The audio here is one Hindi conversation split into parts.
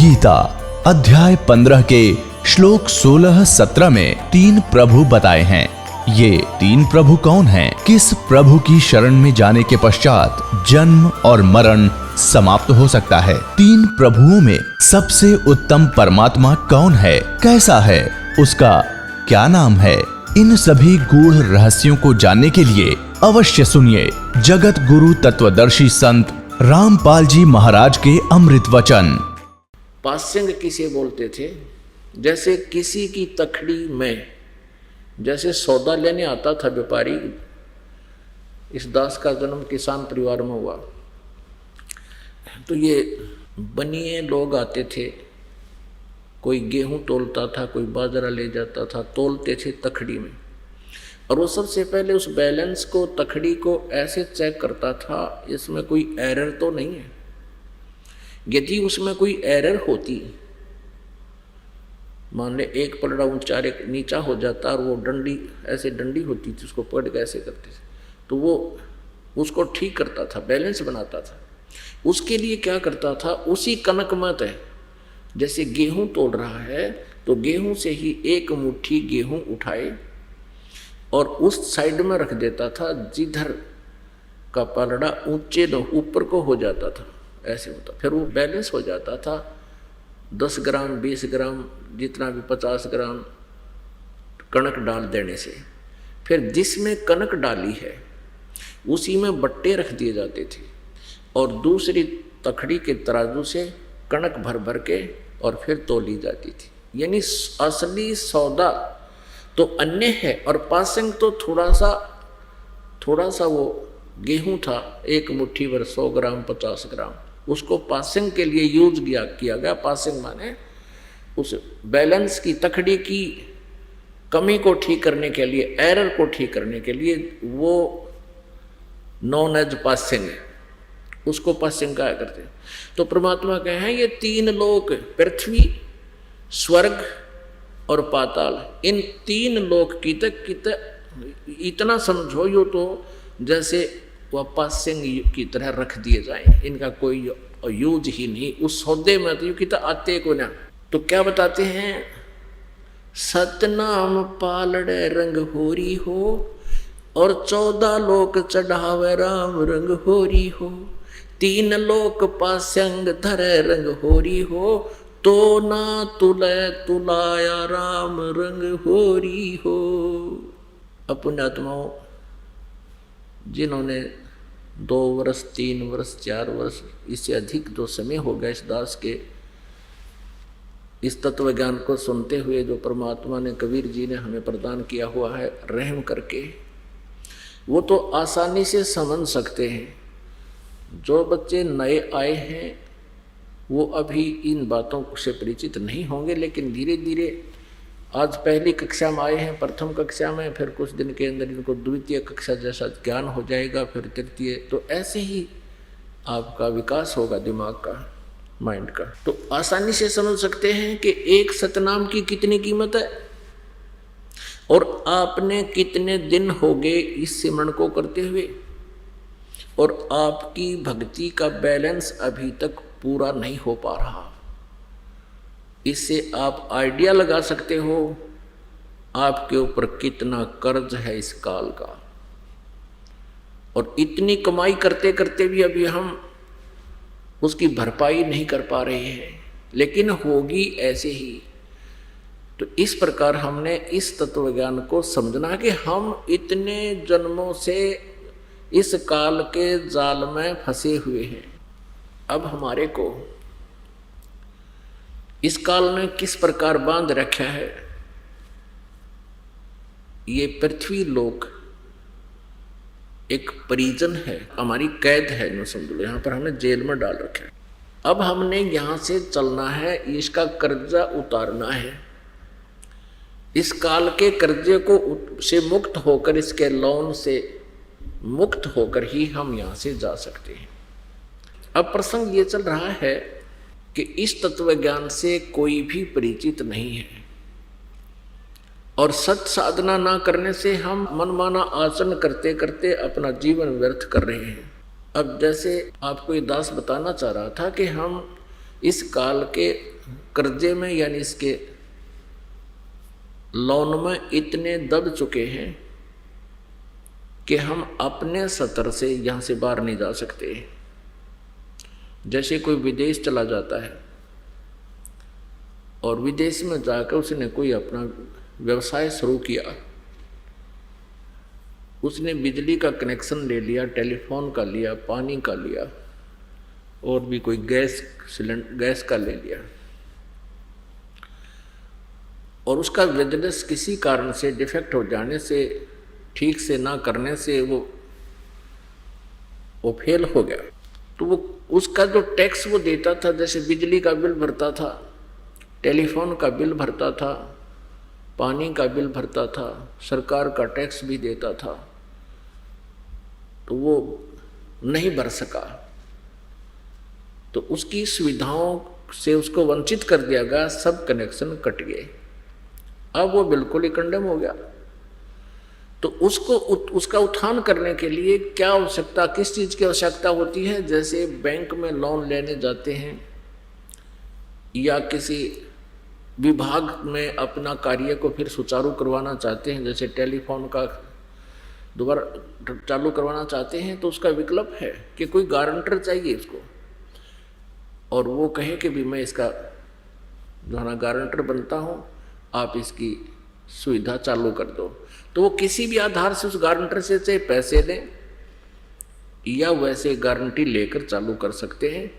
गीता अध्याय 15 के श्लोक 16-17 में 3 प्रभु बताए हैं। ये 3 प्रभु कौन हैं? किस प्रभु की शरण में जाने के पश्चात जन्म और मरण समाप्त हो सकता है? 3 प्रभुओं में सबसे उत्तम परमात्मा कौन है? कैसा है? उसका क्या नाम है? इन सभी गूढ़ रहस्यों को जानने के लिए अवश्य सुनिए जगत गुरु तत्वदर्शी संत रामपाल जी महाराज के अमृत वचन। पास्यंग किसे बोलते थे? जैसे किसी की तखड़ी में जैसे सौदा लेने आता था व्यापारी। इस दास का जन्म किसान परिवार में हुआ, तो ये बनिए लोग आते थे। कोई गेहूं तोलता था, कोई बाजरा ले जाता था, तोलते थे तखड़ी में। और वो सबसे पहले उस बैलेंस को, तखड़ी को ऐसे चेक करता था, इसमें कोई एरर तो नहीं है। यदि उसमें कोई एरर होती, मान ले एक पलड़ा ऊंचा नीचा हो जाता और वो डंडी ऐसे डंडी होती थी, उसको पकड़ के ऐसे करते थे, तो वो उसको ठीक करता था, बैलेंस बनाता था। उसके लिए क्या करता था, उसी कनक मत है, जैसे गेहूं तोड़ रहा है तो गेहूं से ही एक मुट्ठी गेहूं उठाए और उस साइड में रख देता था, जिधर का पलड़ा ऊंचे ऊपर को हो जाता था, ऐसे होता, फिर वो बैलेंस हो जाता था। 10 ग्राम 20 ग्राम जितना भी 50 ग्राम कणक डाल देने से, फिर जिसमें कणक डाली है उसी में बट्टे रख दिए जाते थे और दूसरी तखड़ी के तराजू से कणक भर भर के और फिर तोली जाती थी। यानी असली सौदा तो अन्य है और पासिंग तो थोड़ा सा वो गेहूं था, एक मुट्ठी भर 100 ग्राम 50 ग्राम, उसको पासिंग के लिए यूज किया गया। पासिंग माने उस बैलेंस की, तखड़ी की कमी को ठीक करने के लिए, एरर को ठीक करने के लिए वो नॉन एज पासिंग है, उसको पासिंग कहा करते हैं। तो परमात्मा कहे हैं ये 3 लोक, पृथ्वी, स्वर्ग और पाताल, इन 3 लोक की तक इतना समझो, यो तो जैसे वह पासिंग की तरह रख दिए जाए, इनका कोई यूज ही नहीं। उस सौदे में तो कि आते को ना, तो क्या बताते हैं, सतनाम पालड़े रंग होरी हो और 14 लोक चढ़ावे राम रंग होरी हो, 3 लोक पास्यंग धरे रंग होरी हो, तो ना तुले तुलाया राम रंग होरी हो। अपने आत्माओं जिन्होंने 2 वर्ष 3 वर्ष 4 वर्ष इससे अधिक जो समय हो गया इस दास के इस तत्व ज्ञान को सुनते हुए, जो परमात्मा ने, कबीर जी ने हमें प्रदान किया हुआ है रहम करके, वो तो आसानी से समझ सकते हैं। जो बच्चे नए आए हैं वो अभी इन बातों से परिचित नहीं होंगे, लेकिन धीरे धीरे आज पहली कक्षा में आए हैं, प्रथम कक्षा में, फिर कुछ दिन के अंदर इनको द्वितीय कक्षा जैसा ज्ञान हो जाएगा, फिर तृतीय, तो ऐसे ही आपका विकास होगा दिमाग का, माइंड का। तो आसानी से समझ सकते हैं कि एक सतनाम की कितनी कीमत है और आपने कितने दिन हो गए इस सिमरन को करते हुए, और आपकी भक्ति का बैलेंस अभी तक पूरा नहीं हो पा रहा। इससे आप आइडिया लगा सकते हो आपके ऊपर कितना कर्ज है इस काल का, और इतनी कमाई करते करते भी अभी हम उसकी भरपाई नहीं कर पा रहे हैं, लेकिन होगी ऐसे ही। तो इस प्रकार हमने इस तत्व ज्ञान को समझना कि हम इतने जन्मों से इस काल के जाल में फंसे हुए हैं। अब हमारे को इस काल ने किस प्रकार बांध रखा है, ये पृथ्वी लोक एक परिजन है, हमारी कैद है, न समझ लो, यहाँ पर हमें जेल में डाल रखा है। अब हमने यहाँ से चलना है, इसका कर्जा उतारना है। इस काल के कर्जे को से मुक्त होकर, इसके लोन से मुक्त होकर ही हम यहाँ से जा सकते हैं। अब प्रसंग ये चल रहा है कि इस तत्व ज्ञान से कोई भी परिचित नहीं है और सत साधना ना करने से हम मनमाना आचरण करते करते अपना जीवन व्यर्थ कर रहे हैं। अब जैसे आपको ये दास बताना चाह रहा था कि हम इस काल के कर्जे में यानी इसके लोन में इतने दब चुके हैं कि हम अपने सतर से यहाँ से बाहर नहीं जा सकते। जैसे कोई विदेश चला जाता है और विदेश में जाकर उसने कोई अपना व्यवसाय शुरू किया, उसने बिजली का कनेक्शन ले लिया, टेलीफोन का लिया, पानी का लिया और भी कोई गैस का ले लिया, और उसका बिजनेस किसी कारण से डिफेक्ट हो जाने से, ठीक से ना करने से वो फेल हो गया, तो वो उसका जो टैक्स वो देता था, जैसे बिजली का बिल भरता था, टेलीफोन का बिल भरता था, पानी का बिल भरता था, सरकार का टैक्स भी देता था, तो वो नहीं भर सका, तो उसकी सुविधाओं से उसको वंचित कर दिया गया, सब कनेक्शन कट गए, अब वो बिल्कुल ही कंडेम हो गया। तो उसको उसका उत्थान करने के लिए क्या आवश्यकता, किस चीज़ की आवश्यकता होती है? जैसे बैंक में लोन लेने जाते हैं या किसी विभाग में अपना कार्य को फिर सुचारू करवाना चाहते हैं, जैसे टेलीफोन का दोबारा चालू करवाना चाहते हैं, तो उसका विकल्प है कि कोई गारंटर चाहिए इसको, और वो कहे कि भी मैं इसका जो है ना गारंटर बनता हूँ, आप इसकी सुविधा चालू कर दो। तो वो किसी भी आधार से उस गारंटर से चाहे पैसे दें या वैसे गारंटी लेकर चालू कर सकते हैं,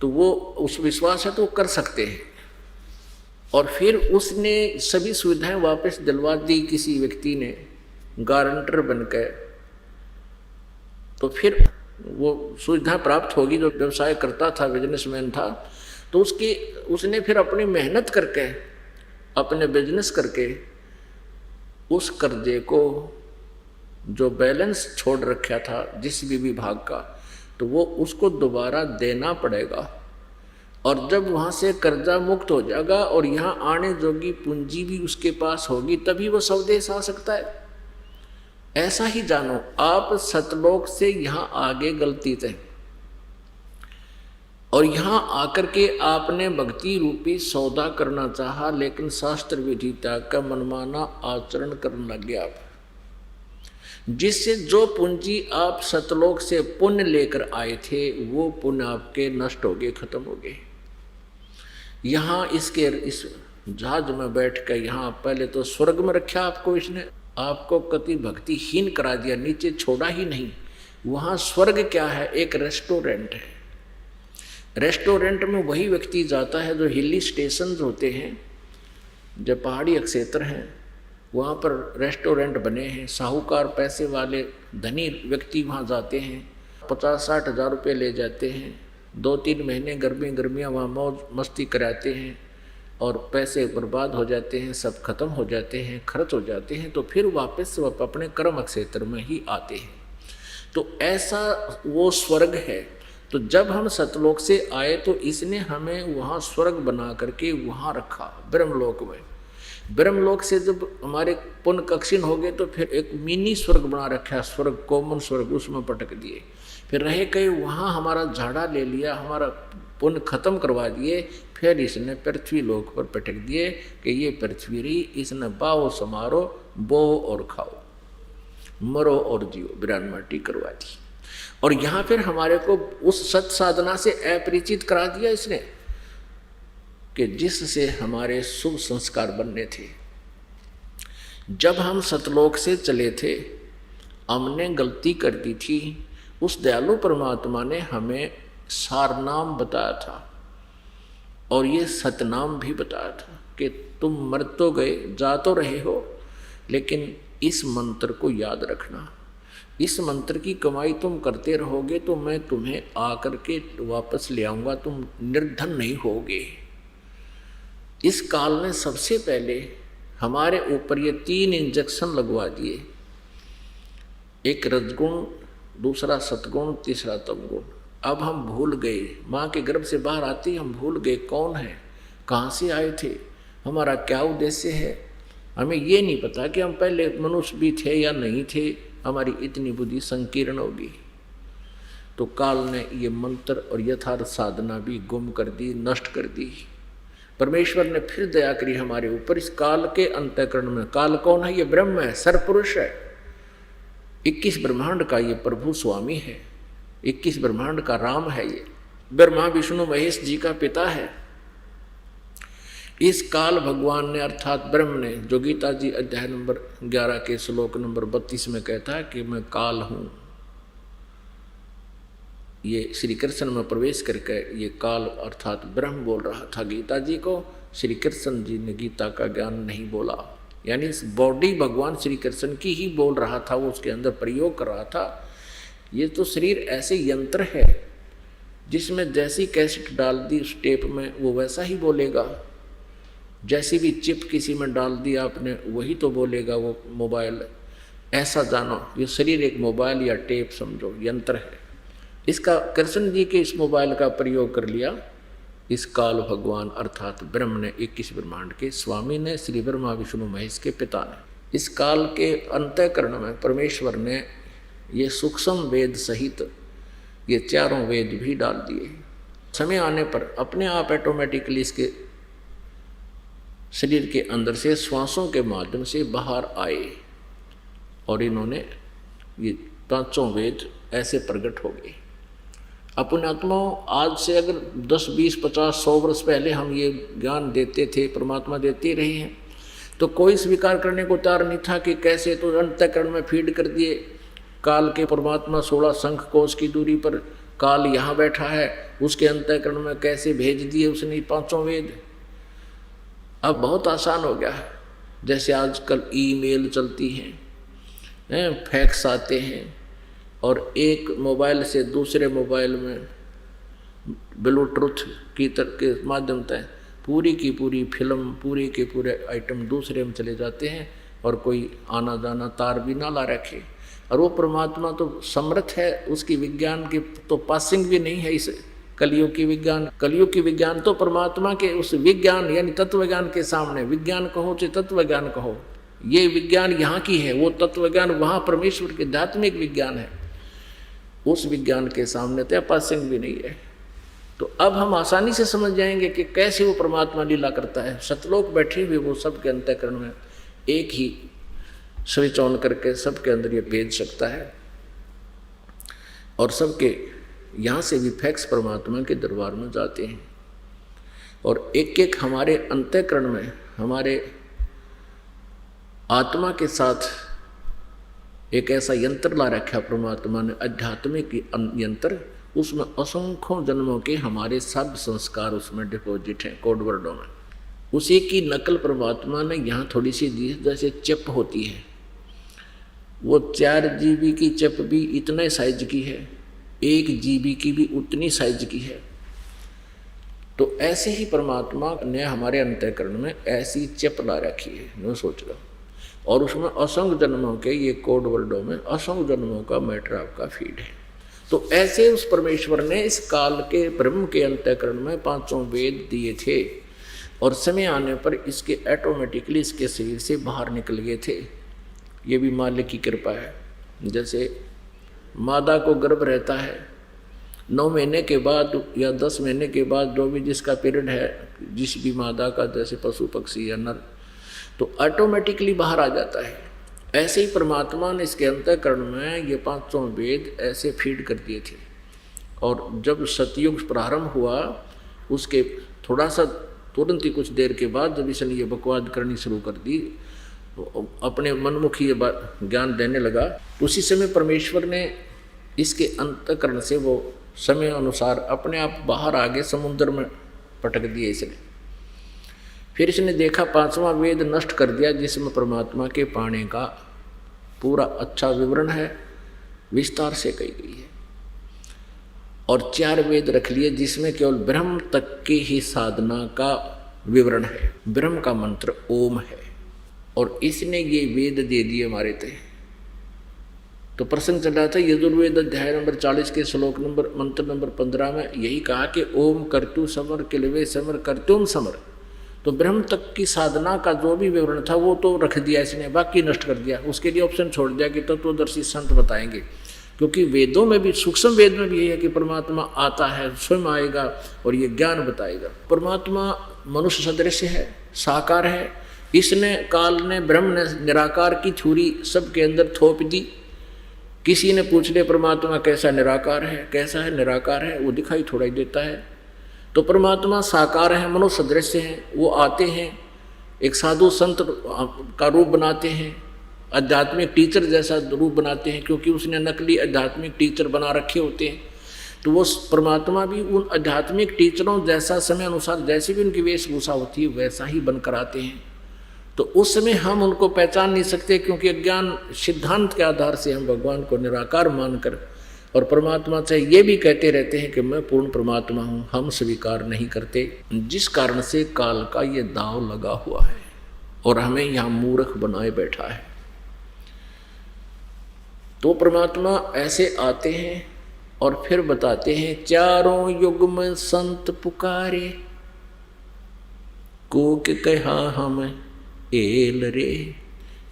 तो वो उस विश्वास है तो वो कर सकते हैं। और फिर उसने सभी सुविधाएं वापस दिलवा दी किसी व्यक्ति ने गारंटर बनकर, तो फिर वो सुविधा प्राप्त होगी। जो व्यवसाय करता था, बिजनेसमैन था, तो उसने फिर अपनी मेहनत करके, अपने बिजनेस करके उस कर्जे को जो बैलेंस छोड़ रखा था जिस भी विभाग का, तो वो उसको दोबारा देना पड़ेगा। और जब वहाँ से कर्जा मुक्त हो जाएगा और यहाँ आने जोगी पूंजी भी उसके पास होगी, तभी वो स्वदेश आ सकता है। ऐसा ही जानो, आप सतलोक से यहाँ आगे गलती थे और यहाँ आकर के आपने भक्ति रूपी सौदा करना चाहा, लेकिन शास्त्र विधि त्याग का मनमाना आचरण करने लग गया आप, जिससे जो पूंजी आप सतलोक से पुण्य लेकर आए थे वो पुण्य आपके नष्ट हो गए, खत्म हो गए। यहाँ इस जहाज में बैठ कर यहाँ पहले तो स्वर्ग में रखा आपको, इसने आपको कति भक्तिहीन करा दिया, नीचे छोड़ा ही नहीं। वहाँ स्वर्ग क्या है? एक रेस्टोरेंट है। रेस्टोरेंट में वही व्यक्ति जाता है जो हिली स्टेशन होते हैं, जो पहाड़ी क्षेत्र हैं, वहाँ पर रेस्टोरेंट बने हैं। साहूकार पैसे वाले धनी व्यक्ति वहाँ जाते हैं, 50-60 हज़ार रुपये ले जाते हैं, 2-3 महीने गर्मियाँ वहाँ मौज मस्ती कराते हैं और पैसे बर्बाद हो जाते हैं, सब खत्म हो जाते हैं, खर्च हो जाते हैं, तो फिर वापस वो अपने कर्म क्षेत्र में ही आते हैं। तो ऐसा वो स्वर्ग है। तो जब हम सतलोक से आए तो इसने हमें वहाँ स्वर्ग बना करके वहाँ रखा, ब्रह्मलोक में। ब्रह्मलोक से जब हमारे पुण्य कक्षीण हो गए तो फिर एक मिनी स्वर्ग बना रखा, स्वर्ग, कॉमन स्वर्ग, उसमें पटक दिए। फिर रहे कहीं वहाँ हमारा झाड़ा ले लिया, हमारा पुण्य खत्म करवा दिए। फिर इसने पृथ्वी लोक पर पटक दिए कि ये पृथ्वी रही, इसने बाओ समारो, बो और खाओ, मरो और जियो, बिरान माटी करवा दी। और यहाँ फिर हमारे को उस सत साधना से अपरिचित करा दिया इसने कि जिससे हमारे शुभ संस्कार बनने थे। जब हम सतलोक से चले थे, हमने गलती कर दी थी, उस दयालु परमात्मा ने हमें सारनाम बताया था और ये सतनाम भी बताया था कि तुम मर तो गए, जा तो रहे हो, लेकिन इस मंत्र को याद रखना। इस मंत्र की कमाई तुम करते रहोगे तो मैं तुम्हें आकर के वापस ले आऊँगा, तुम निर्धन नहीं होगे। इस काल ने सबसे पहले हमारे ऊपर ये 3 इंजेक्शन लगवा दिए, एक रजगुण, दूसरा सतगुण, तीसरा तमगुण। अब हम भूल गए, माँ के गर्भ से बाहर आते ही हम भूल गए कौन है, कहाँ से आए थे, हमारा क्या उद्देश्य है। हमें ये नहीं पता कि हम पहले मनुष्य भी थे या नहीं थे, हमारी इतनी बुद्धि संकीर्ण होगी। तो काल ने ये मंत्र और यथार्थ साधना भी गुम कर दी, नष्ट कर दी। परमेश्वर ने फिर दया करी हमारे ऊपर इस काल के अंतःकरण में। काल कौन है? ये ब्रह्म है, सरपुरुष है, 21 ब्रह्मांड का ये प्रभु स्वामी है, 21 ब्रह्मांड का राम है, ये ब्रह्मा विष्णु महेश जी का पिता है। इस काल भगवान ने अर्थात ब्रह्म ने, जो गीता जी अध्याय नंबर 11 के श्लोक नंबर 32 में कहता है कि मैं काल हूं, ये श्री कृष्ण में प्रवेश करके ये काल अर्थात ब्रह्म बोल रहा था गीता जी को। श्री कृष्ण जी ने गीता का ज्ञान नहीं बोला, यानी इस बॉडी भगवान श्री कृष्ण की ही बोल रहा था, वो उसके अंदर प्रयोग कर रहा था। ये तो शरीर ऐसे यंत्र है जिसमें जैसी कैसेट डाल दी उस टेप में वो वैसा ही बोलेगा, जैसी भी चिप किसी में डाल दी आपने वही तो बोलेगा वो मोबाइल। ऐसा जानो ये शरीर एक मोबाइल या टेप समझो, यंत्र है। इसका कृष्ण जी के इस मोबाइल का प्रयोग कर लिया इस काल भगवान अर्थात ब्रह्म ने, 21 ब्रह्मांड के स्वामी ने, श्री ब्रह्मा विष्णु महेश के पिता ने। इस काल के अंतःकरण में परमेश्वर ने ये सूक्ष्म वेद सहित ये चारों वेद भी डाल दिए। समय आने पर अपने आप ऑटोमेटिकली इसके शरीर के अंदर से श्वासों के माध्यम से बाहर आए और इन्होंने ये पांचों वेद ऐसे प्रकट हो गए। अपने आत्माओं, आज से अगर 10, 20, 50, 100 वर्ष पहले हम ये ज्ञान देते थे, परमात्मा देते रहे हैं, तो कोई स्वीकार करने को तैयार नहीं था कि कैसे तो अंतःकरण में फीड कर दिए काल के परमात्मा 16 शंख कोश की दूरी पर काल यहाँ बैठा है, उसके अंतःकरण में कैसे भेज दिए उसने पांचों वेद। अब बहुत आसान हो गया है, जैसे आजकल ईमेल चलती हैं, फैक्स आते हैं और एक मोबाइल से दूसरे मोबाइल में ब्लूटूथ के माध्यम से पूरी की पूरी फिल्म, पूरे के पूरे आइटम दूसरे में चले जाते हैं और कोई आना जाना तार भी ना ला रखे। और वो परमात्मा तो समर्थ है, उसकी विज्ञान की तो पासिंग भी नहीं है इस कलयुग की विज्ञान। कलयुग की विज्ञान तो परमात्मा के उस विज्ञान यानी तत्वज्ञान के सामने, विज्ञान कहो चाहे तत्वज्ञान कहो, ये विज्ञान यहाँ की है, वो तत्वज्ञान वहाँ परमेश्वर के आध्यात्मिक विज्ञान है, उस विज्ञान के सामने तो पासिंग भी नहीं है। तो अब हम आसानी से समझ जाएंगे कि कैसे वो परमात्मा लीला करता है। सतलोक बैठे हुए वो सबके अंतःकरण में एक ही स्विच ऑन करके सबके अंदर ये भेज सकता है और सबके यहाँ से भी फैक्स परमात्मा के दरबार में जाते हैं और एक एक हमारे अंतःकरण में हमारे आत्मा के साथ एक ऐसा यंत्र ला रखा परमात्मा ने, आध्यात्मिक यंत्र, उसमें असंख्यों जन्मों के हमारे सब संस्कार उसमें डिपॉजिट हैं कोड वर्डों में। उसी की नकल परमात्मा ने यहाँ थोड़ी सी दी, जैसे चिप होती है, वो 4 GB की चिप भी इतने साइज की है, 1 GB की भी उतनी साइज की है। तो ऐसे ही परमात्मा ने हमारे अंतःकरण में ऐसी चिप ला रखी है, मैं सोच रहा हूँ, और उसमें असंख्य जन्मों के ये कोड वर्डों में असंख्य जन्मों का मैटर आपका फीड है। तो ऐसे उस परमेश्वर ने इस काल के ब्रह्म के अंतःकरण में 5 वेद दिए थे और समय आने पर इसके ऑटोमेटिकली इसके शरीर से बाहर निकल गए थे। ये भी मालिक की कृपा है। जैसे मादा को गर्भ रहता है, 9 महीने के बाद या 10 महीने के बाद जो भी जिसका पीरियड है, जिस भी मादा का, जैसे पशु पक्षी या नर, तो ऑटोमेटिकली बाहर आ जाता है। ऐसे ही परमात्मा ने इसके अंतःकरण में ये 5 वेद ऐसे फीड कर दिए थे। और जब सतयुग प्रारंभ हुआ उसके थोड़ा सा तुरंत ही कुछ देर के बाद जब इसने ये बकवाद करनी शुरू कर दी, तो अपने मनमुखी ये ज्ञान देने लगा, उसी समय परमेश्वर ने इसके अंतःकरण से वो समय अनुसार अपने आप बाहर आगे समुद्र में पटक दिए इसने। फिर इसने देखा 5वां वेद नष्ट कर दिया जिसमें परमात्मा के पाने का पूरा अच्छा विवरण है, विस्तार से कही गई है, और 4 वेद रख लिए जिसमें केवल ब्रह्म तक की ही साधना का विवरण है। ब्रह्म का मंत्र ओम है और इसने ये वेद दे दिए हमारे थे। तो प्रसंग चल रहा था यजुर्वेद अध्याय नंबर 40 के श्लोक नंबर मंत्र नंबर 15 में यही कहा कि ओम कर्तु समर किलवे समर कर्तुम समर। तो ब्रह्म तक की साधना का जो भी विवरण था वो तो रख दिया इसने, बाकी नष्ट कर दिया। उसके लिए ऑप्शन छोड़ दिया कि तत्वदर्शी संत बताएंगे। क्योंकि वेदों में भी, सूक्ष्म वेद में भी यही है कि परमात्मा आता है, स्वयं आएगा और ये ज्ञान बताएगा। परमात्मा मनुष्य सदृश है, साकार है। इसने, काल ने, ब्रह्म ने निराकार की छुरी सबके अंदर थोप दी। किसी ने पूछ लिया परमात्मा कैसा निराकार है, कैसा है निराकार है, वो दिखाई थोड़ा ही देता है। तो परमात्मा साकार है, मनुष्य सदृश है, वो आते हैं, एक साधु संत का रूप बनाते हैं, आध्यात्मिक टीचर जैसा रूप बनाते हैं, क्योंकि उसने नकली आध्यात्मिक टीचर बना रखे होते हैं। तो वो परमात्मा भी उन आध्यात्मिक टीचरों जैसा समय अनुसार जैसे भी उनकी वेशभूषा होती है वैसा ही बनकर आते हैं। तो उस समय हम उनको पहचान नहीं सकते, क्योंकि अज्ञान सिद्धांत के आधार से हम भगवान को निराकार मानकर और परमात्मा से ये भी कहते रहते हैं कि मैं पूर्ण परमात्मा हूँ, हम स्वीकार नहीं करते, जिस कारण से काल का ये दांव लगा हुआ है और हमें यहाँ मूर्ख बनाए बैठा है। तो परमात्मा ऐसे आते हैं और फिर बताते हैं, चारों युग में संत पुकारे, कोक कहा हम एल रे,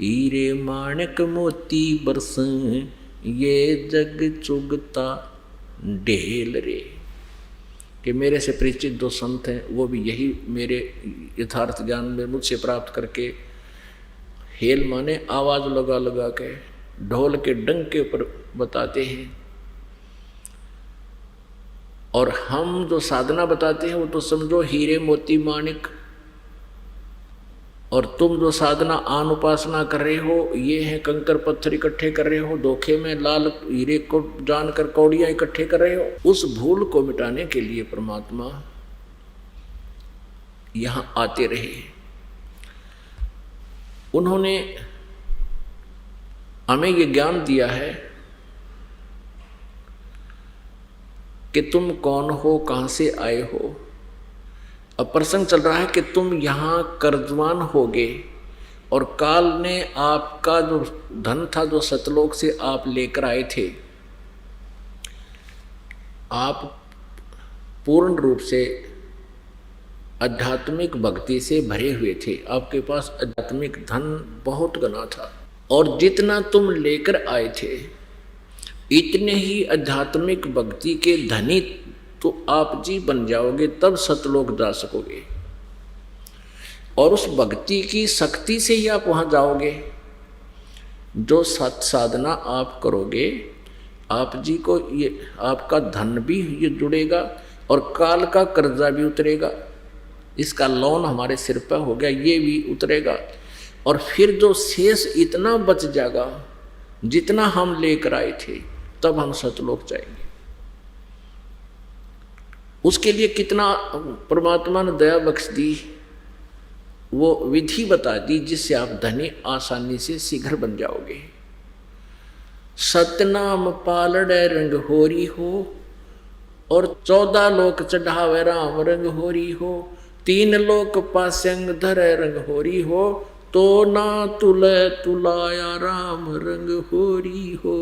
हीरे माणक मोती बरसें, ये जग चुगता ढेल रे। कि मेरे से परिचित जो संत हैं वो भी यही मेरे यथार्थ ज्ञान में मुझसे प्राप्त करके, हेल माने आवाज़ लगा लगा के, ढोल के डंक के ऊपर बताते हैं। और हम जो साधना बताते हैं वो तो समझो हीरे मोती माणिक, और तुम जो साधना आन उपासना कर रहे हो ये है कंकर पत्थर इकट्ठे कर रहे हो, धोखे में लाल हीरे को जानकर कौड़ियां इकट्ठे कर रहे हो। उस भूल को मिटाने के लिए परमात्मा यहां आते रहे। उन्होंने हमें ये ज्ञान दिया है कि तुम कौन हो, कहां से आए हो। अब प्रसंग चल रहा है कि तुम यहाँ कर्जवान होगे और काल ने आपका जो धन था जो सतलोक से आप लेकर आए थे, आप पूर्ण रूप से आध्यात्मिक भक्ति से भरे हुए थे, आपके पास आध्यात्मिक धन बहुत घना था, और जितना तुम लेकर आए थे इतने ही आध्यात्मिक भक्ति के धनी तो आप जी बन जाओगे, तब सतलोक जा सकोगे। और उस भक्ति की शक्ति से ही आप वहाँ जाओगे। जो सत साधना आप करोगे, आप जी को ये आपका धन भी ये जुड़ेगा और काल का कर्जा भी उतरेगा। इसका लोन हमारे सिर पर हो गया, ये भी उतरेगा। और फिर जो शेष इतना बच जाएगा जितना हम लेकर आए थे, तब हम सतलोक जाएंगे। उसके लिए कितना परमात्मा ने दया बख्श दी, वो विधि बता दी जिससे आप धनी आसानी से शीघ्र बन जाओगे। सतनाम पालड़े रंग होरी हो, और 14 लोक चढ़ावे राम रंग होरी हो, 3 लोक पास्यंग धरे रंग होरी हो, तो ना तुले तुलाया राम रंग होरी हो।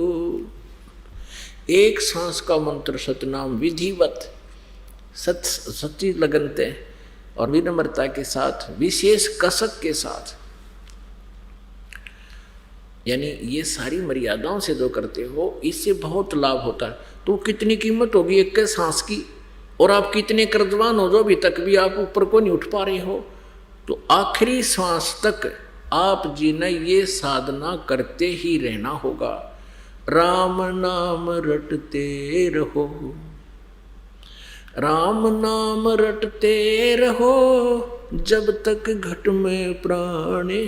एक सांस का मंत्र सतनाम विधिवत सच्ची लगनते और विनम्रता के साथ, विशेष कसक के साथ, यानी ये सारी मर्यादाओं से जो करते हो इससे बहुत लाभ होता है। तो कितनी कीमत होगी एक के सांस की, और आप कितने कर्जवान हो जो अभी तक भी आप ऊपर को नहीं उठ पा रहे हो। तो आखिरी सांस तक आप जी ने ये साधना करते ही रहना होगा। राम नाम रटते रहो, राम नाम रटते रहो, जब तक घट में प्राणे,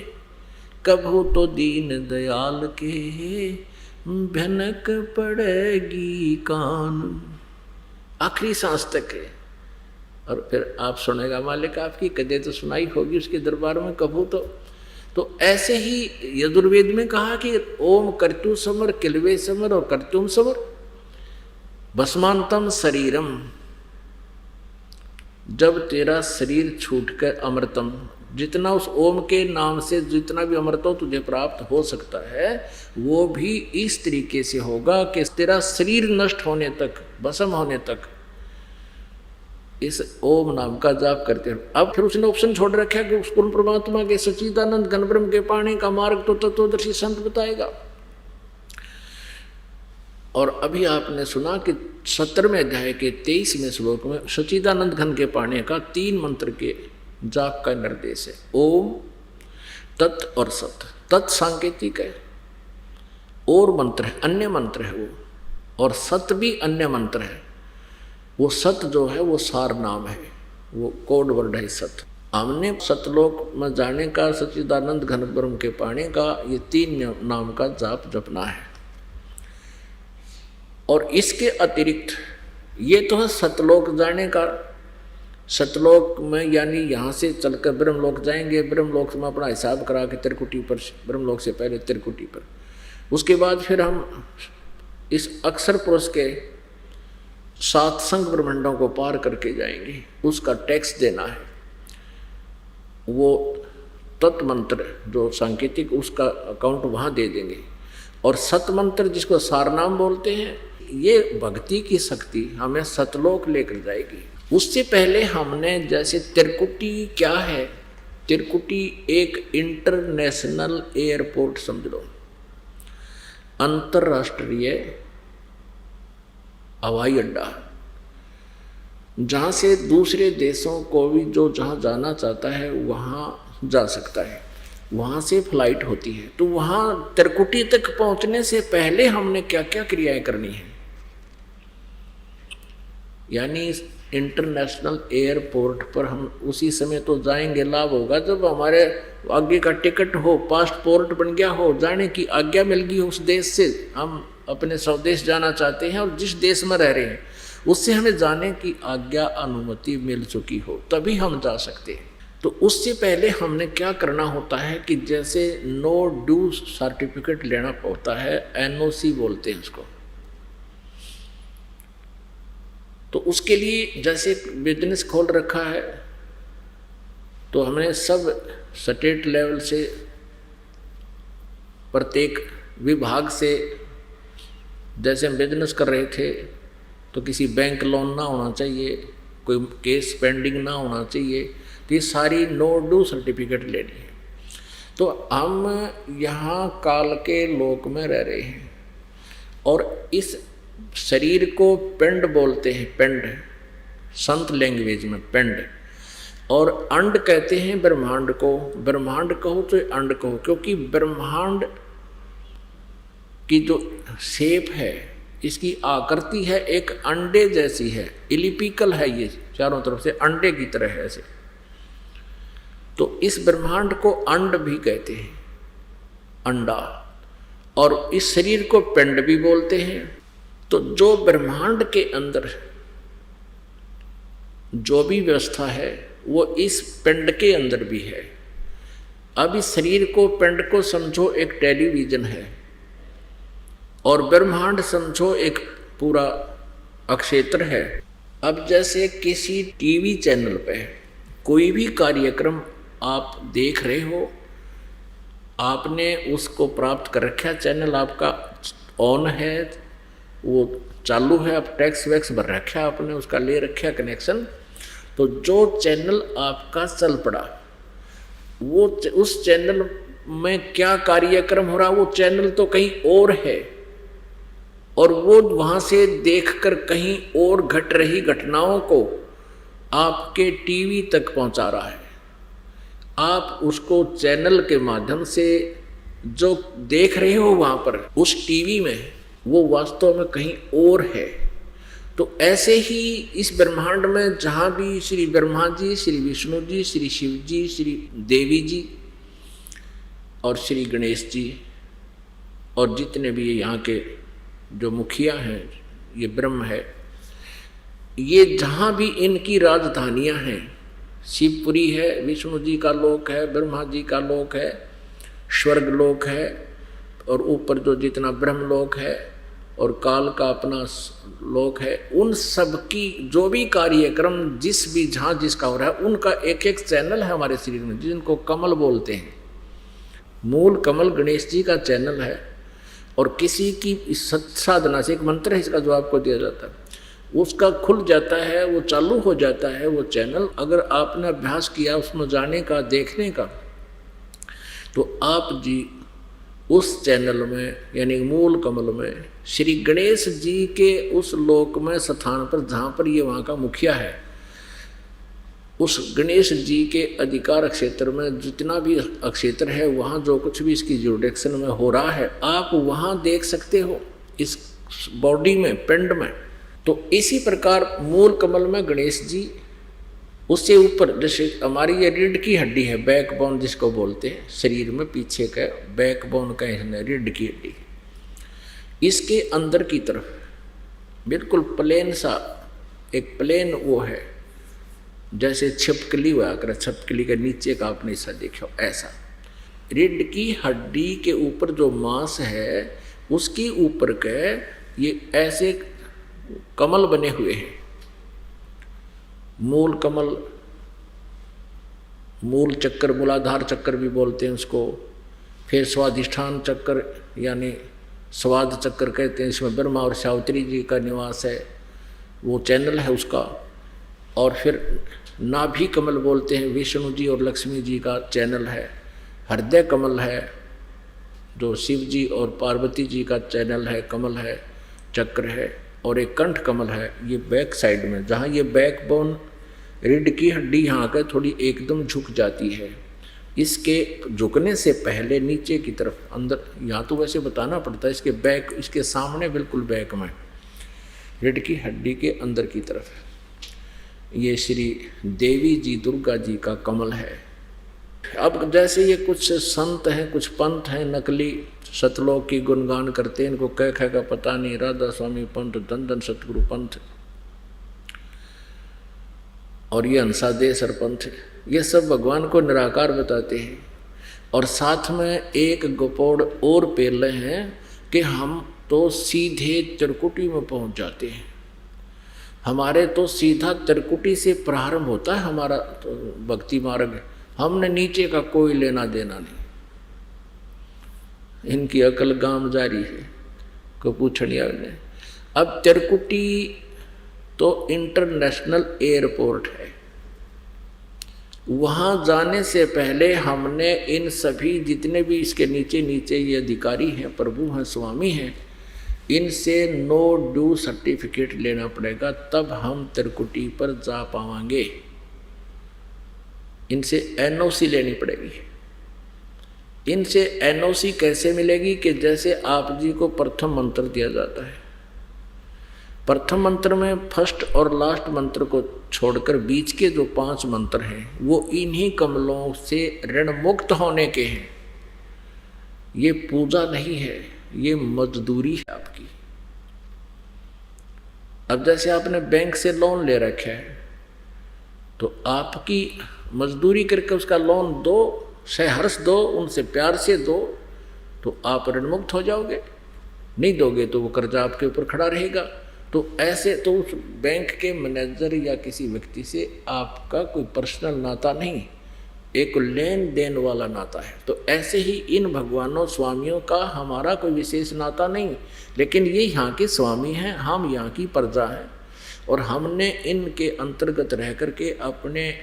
कभू तो दीन दयाल के भनक पड़ेगी कान। आखिरी सांस तक है। और फिर आप सुनेगा मालिक आपकी कदे तो सुनाई होगी उसके दरबार में कभू तो ऐसे ही यजुर्वेद में कहा कि ओम कर्तु समर किलवे समर और कर्तुम समर भस्मांतम शरीरम। जब तेरा शरीर छूटकर अमृतम, जितना उस ओम के नाम से जितना भी अमृतो तुझे प्राप्त हो सकता है वो भी इस तरीके से होगा कि तेरा शरीर नष्ट होने तक, भस्म होने तक इस ओम नाम का जाप करते रहो। अब फिर उसने ऑप्शन छोड़ रखा कि उस पूर्ण परमात्मा के सच्चिदानंद घन ब्रह्म के पाने का मार्ग तो तत्वदर्शी संत बताएगा। और अभी आपने सुना कि 17वें अध्याय के 23वें श्लोक में सच्चिदानंद घन के पाने का 3 मंत्र के जाप का निर्देश है। ओम, तत् और सत। तत् सांकेतिक है और मंत्र है, अन्य मंत्र है वो, और सत भी अन्य मंत्र है। वो सत जो है वो सार नाम है, वो कोड वर्ड है सत। हमने सतलोक में जाने का, सच्चिदानंद घन ब्रह्म के पाने का, ये 3 नाम का जाप जपना है। और इसके अतिरिक्त ये तो है सतलोक जाने का। सतलोक में यानी यहाँ से चलकर ब्रह्मलोक जाएंगे, ब्रह्मलोक में अपना हिसाब करा के त्रिकुटी पर, ब्रह्मलोक से पहले त्रिकुटी पर, उसके बाद फिर हम इस अक्षर पुरुष के 7 संग ब्रह्मांडों को पार करके जाएंगे। उसका टैक्स देना है। वो तत्मंत्र जो सांकेतिक, उसका अकाउंट वहाँ दे देंगे। और सतमंत्र जिसको सारनाम बोलते हैं, ये भक्ति की शक्ति हमें सतलोक लेकर जाएगी। उससे पहले हमने जैसे त्रिकुटी क्या है, त्रिकुटी एक इंटरनेशनल एयरपोर्ट समझ लो, अंतर्राष्ट्रीय हवाई अड्डा, जहाँ से दूसरे देशों को भी जो जहाँ जाना चाहता है वहाँ जा सकता है, वहाँ से फ्लाइट होती है। तो वहाँ त्रिकुटी तक पहुँचने से पहले हमने क्या क्या क्रियाएं करनी है, यानी इंटरनेशनल एयरपोर्ट पर हम उसी समय तो जाएंगे, लाभ होगा जब हमारे आगे का टिकट हो, पासपोर्ट बन गया हो, जाने की आज्ञा मिल गई हो उस देश से, हम अपने स्वदेश जाना चाहते हैं और जिस देश में रह रहे हैं उससे हमें जाने की आज्ञा, अनुमति मिल चुकी हो, तभी हम जा सकते हैं। तो उससे पहले हमने क्या करना होता है कि जैसे नो ड्यू सर्टिफिकेट लेना पड़ता है, NOC बोलते हैं उसको। तो उसके लिए जैसे बिजनेस खोल रखा है तो हमने सब स्टेट लेवल से, प्रत्येक विभाग से, जैसे हम बिजनेस कर रहे थे तो किसी बैंक लोन ना होना चाहिए, कोई केस पेंडिंग ना होना चाहिए, तो ये सारी नो ड्यू सर्टिफिकेट लेनी है। तो हम यहाँ काल के लोक में रह रहे हैं और इस शरीर को पिंड बोलते हैं, पिंड संत लैंग्वेज में पिंड, और अंड कहते हैं ब्रह्मांड को। ब्रह्मांड कहो तो अंड कहो, क्योंकि ब्रह्मांड की जो शेप है, इसकी आकृति है एक अंडे जैसी है, इलिपिकल है, ये चारों तरफ से अंडे की तरह है ऐसे। तो इस ब्रह्मांड को अंड भी कहते हैं, अंडा, और इस शरीर को पिंड भी बोलते हैं। तो जो ब्रह्मांड के अंदर जो भी व्यवस्था है वो इस पिंड के अंदर भी है। अब इस शरीर को, पिंड को समझो एक टेलीविजन है और ब्रह्मांड समझो एक पूरा अक्षेत्र है। अब जैसे किसी टीवी चैनल पे कोई भी कार्यक्रम आप देख रहे हो, आपने उसको प्राप्त कर रखा, चैनल आपका ऑन है, वो चालू है, अब टैक्स वैक्स भर रखा आपने, उसका ले रखा कनेक्शन। तो जो चैनल आपका चल पड़ा, वो उस चैनल में क्या कार्यक्रम हो रहा, वो चैनल तो कहीं और है और वो वहाँ से देखकर कहीं और घट रही घटनाओं को आपके टीवी तक पहुँचा रहा है। आप उसको चैनल के माध्यम से जो देख रहे हो वहाँ पर उस टीवी में, वो वास्तव में कहीं और है। तो ऐसे ही इस ब्रह्मांड में जहाँ भी श्री ब्रह्मा जी, श्री विष्णु जी, श्री शिव जी, श्री देवी जी और श्री गणेश जी और जितने भी यहाँ के जो मुखिया हैं, ये ब्रह्म है, ये जहाँ भी इनकी राजधानियाँ हैं, शिवपुरी है, विष्णु जी का लोक है, ब्रह्मा जी का लोक है, स्वर्ग लोक है, और ऊपर जो जितना ब्रह्मलोक है और काल का अपना लोक है, उन सब की जो भी कार्यक्रम जिस भी जहाँ जिसका हो रहा है, उनका एक एक चैनल है हमारे शरीर में, जिनको कमल बोलते हैं। मूल कमल गणेश जी का चैनल है, और किसी की साधना से एक मंत्र है इसका जो आपको दिया जाता है, उसका खुल जाता है, वो चालू हो जाता है वो चैनल। अगर आपने अभ्यास किया उसमें जाने का, देखने का, तो आप जी उस चैनल में यानी मूल कमल में श्री गणेश जी के उस लोक में स्थान पर जहाँ पर ये वहाँ का मुखिया है, उस गणेश जी के अधिकार क्षेत्र में जितना भी क्षेत्र है वहाँ जो कुछ भी इसकी जुरिडिक्शन में हो रहा है आप वहाँ देख सकते हो इस बॉडी में, पिंड में। तो इसी प्रकार मूल कमल में गणेश जी, उससे ऊपर जैसे हमारी ये रीढ़ की हड्डी है, बैकबोन जिसको बोलते हैं, शरीर में पीछे का बैकबोन का है, रीढ़ की हड्डी, इसके अंदर की तरफ बिल्कुल प्लेन सा एक प्लेन वो है, जैसे छिपकली हुआ कर, छिपकली के नीचे का आपने ऐसा देखो, ऐसा रीढ़ की हड्डी के ऊपर जो मांस है उसके ऊपर के ये ऐसे कमल बने हुए हैं। मूल कमल, मूल चक्कर, मूलाधार चक्कर भी बोलते हैं उसको। फिर स्वाधिष्ठान चक्कर यानी स्वाद चक्कर कहते हैं, इसमें ब्रह्मा और सावित्री जी का निवास है, वो चैनल है उसका। और फिर नाभि कमल बोलते हैं, विष्णु जी और लक्ष्मी जी का चैनल है। हृदय कमल है जो शिव जी और पार्वती जी का चैनल है, कमल है, चक्र है। और एक कंठ कमल है, ये बैक साइड में, जहाँ ये बैकबोन रीढ़ की हड्डी यहाँ का थोड़ी एकदम झुक जाती है, इसके झुकने से पहले नीचे की तरफ अंदर, यहाँ तो वैसे बताना पड़ता है, इसके बैक, इसके सामने बिल्कुल बैक में रीढ़ की हड्डी के अंदर की तरफ ये श्री देवी जी दुर्गा जी का कमल है। अब जैसे ये कुछ संत हैं, कुछ पंथ हैं नकली, सतलोक की गुणगान करते हैं, इनको कह का पता नहीं, राधा स्वामी पंथ, धन धन सतगुरु पंथ और ये हंसादे सरपंथ, ये सब भगवान को निराकार बताते हैं। और साथ में एक गोपोड़ और पेले हैं कि हम तो सीधे त्रिकुटी में पहुंच जाते हैं, हमारे तो सीधा त्रिकुटी से प्रारंभ होता है हमारा तो भक्ति मार्ग, हमने नीचे का कोई लेना देना नहीं। इनकी अकल गाम जारी है को पूछनिया ने। अब त्रिकुटी तो इंटरनेशनल एयरपोर्ट है, वहाँ जाने से पहले हमने इन सभी जितने भी इसके नीचे नीचे ये अधिकारी हैं, प्रभु हैं, स्वामी हैं, इनसे नो ड्यू सर्टिफिकेट लेना पड़ेगा, तब हम त्रिकुटी पर जा पाएंगे। इनसे एनओसी लेनी पड़ेगी। इनसे एनओसी कैसे मिलेगी कि जैसे आप जी को प्रथम मंत्र दिया जाता है, प्रथम मंत्र में फर्स्ट और लास्ट मंत्र को छोड़कर बीच के जो 5 मंत्र हैं वो इन्हीं कमलों से ऋण मुक्त होने के हैं। ये पूजा नहीं है, ये मजदूरी है आपकी। अब जैसे आपने बैंक से लोन ले रखा है तो आपकी मजदूरी करके उसका लोन दो, सहर्ष दो, उनसे प्यार से दो, तो आप ऋण मुक्त हो जाओगे। नहीं दोगे तो वो कर्जा आपके ऊपर खड़ा रहेगा। तो ऐसे तो उस बैंक के मैनेजर या किसी व्यक्ति से आपका कोई पर्सनल नाता नहीं, एक लेन देन वाला नाता है। तो ऐसे ही इन भगवानों स्वामियों का हमारा कोई विशेष नाता नहीं, लेकिन ये यहाँ के स्वामी हैं, हम यहाँ की प्रजा हैं और हमने इनके अंतर्गत रह करके अपने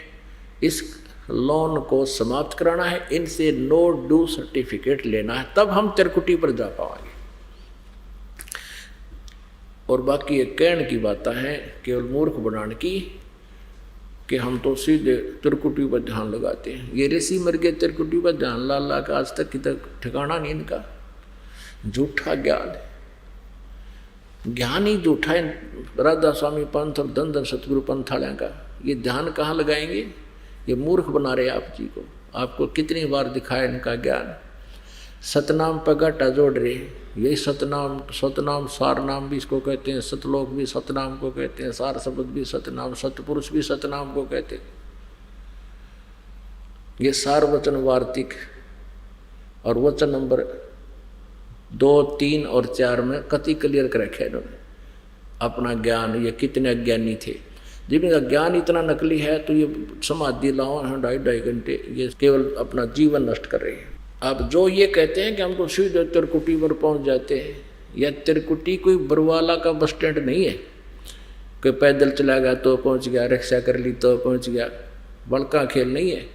इस लोन को समाप्त कराना है, इनसे नो ड्यू सर्टिफिकेट लेना है, तब हम त्रिकुटी पर जा पाएंगे। और बाकी ये कहने की बातें हैं केवल मूर्ख बनाने की कि हम तो सीधे त्रिकुटी पर ध्यान लगाते हैं। ये ऋषि मर गए त्रिकुटी पर ध्यान ला ला का, आज तक किधर ठिकाना नहीं इनका। झूठा ज्ञान, ज्ञान ही झूठा है। राधा स्वामी पंथ और धन धन सतगुरु पंथ वाले का ये ध्यान कहाँ लगाएंगे? ये मूर्ख बना रहे आप जी को। आपको कितनी बार दिखाया इनका ज्ञान। सतनाम पर घाटा जोड़ रहे, यही सतनाम सार नाम भी इसको कहते हैं, सतलोक भी सतनाम को कहते हैं, सार शब्द भी सतनाम, सतपुरुष भी सतनाम को कहते हैं। ये सार वचन वार्तिक और वचन नंबर 2, 3 और 4 में कति क्लियर कर रखे इन्होंने अपना ज्ञान। ये कितने अज्ञानी थे, जिनका ज्ञान इतना नकली है तो ये समाधि लाओ 2.5 घंटे, ये केवल अपना जीवन नष्ट कर रहे हैं। अब जो ये कहते हैं कि हम तो सीधे त्रिकुटी पर पहुंच जाते हैं, यह त्रिकुटी कोई बरवाला का बस स्टैंड नहीं है कि पैदल चला गया तो पहुंच गया, रिक्शा कर ली तो पहुंच गया, बड़का खेल नहीं है।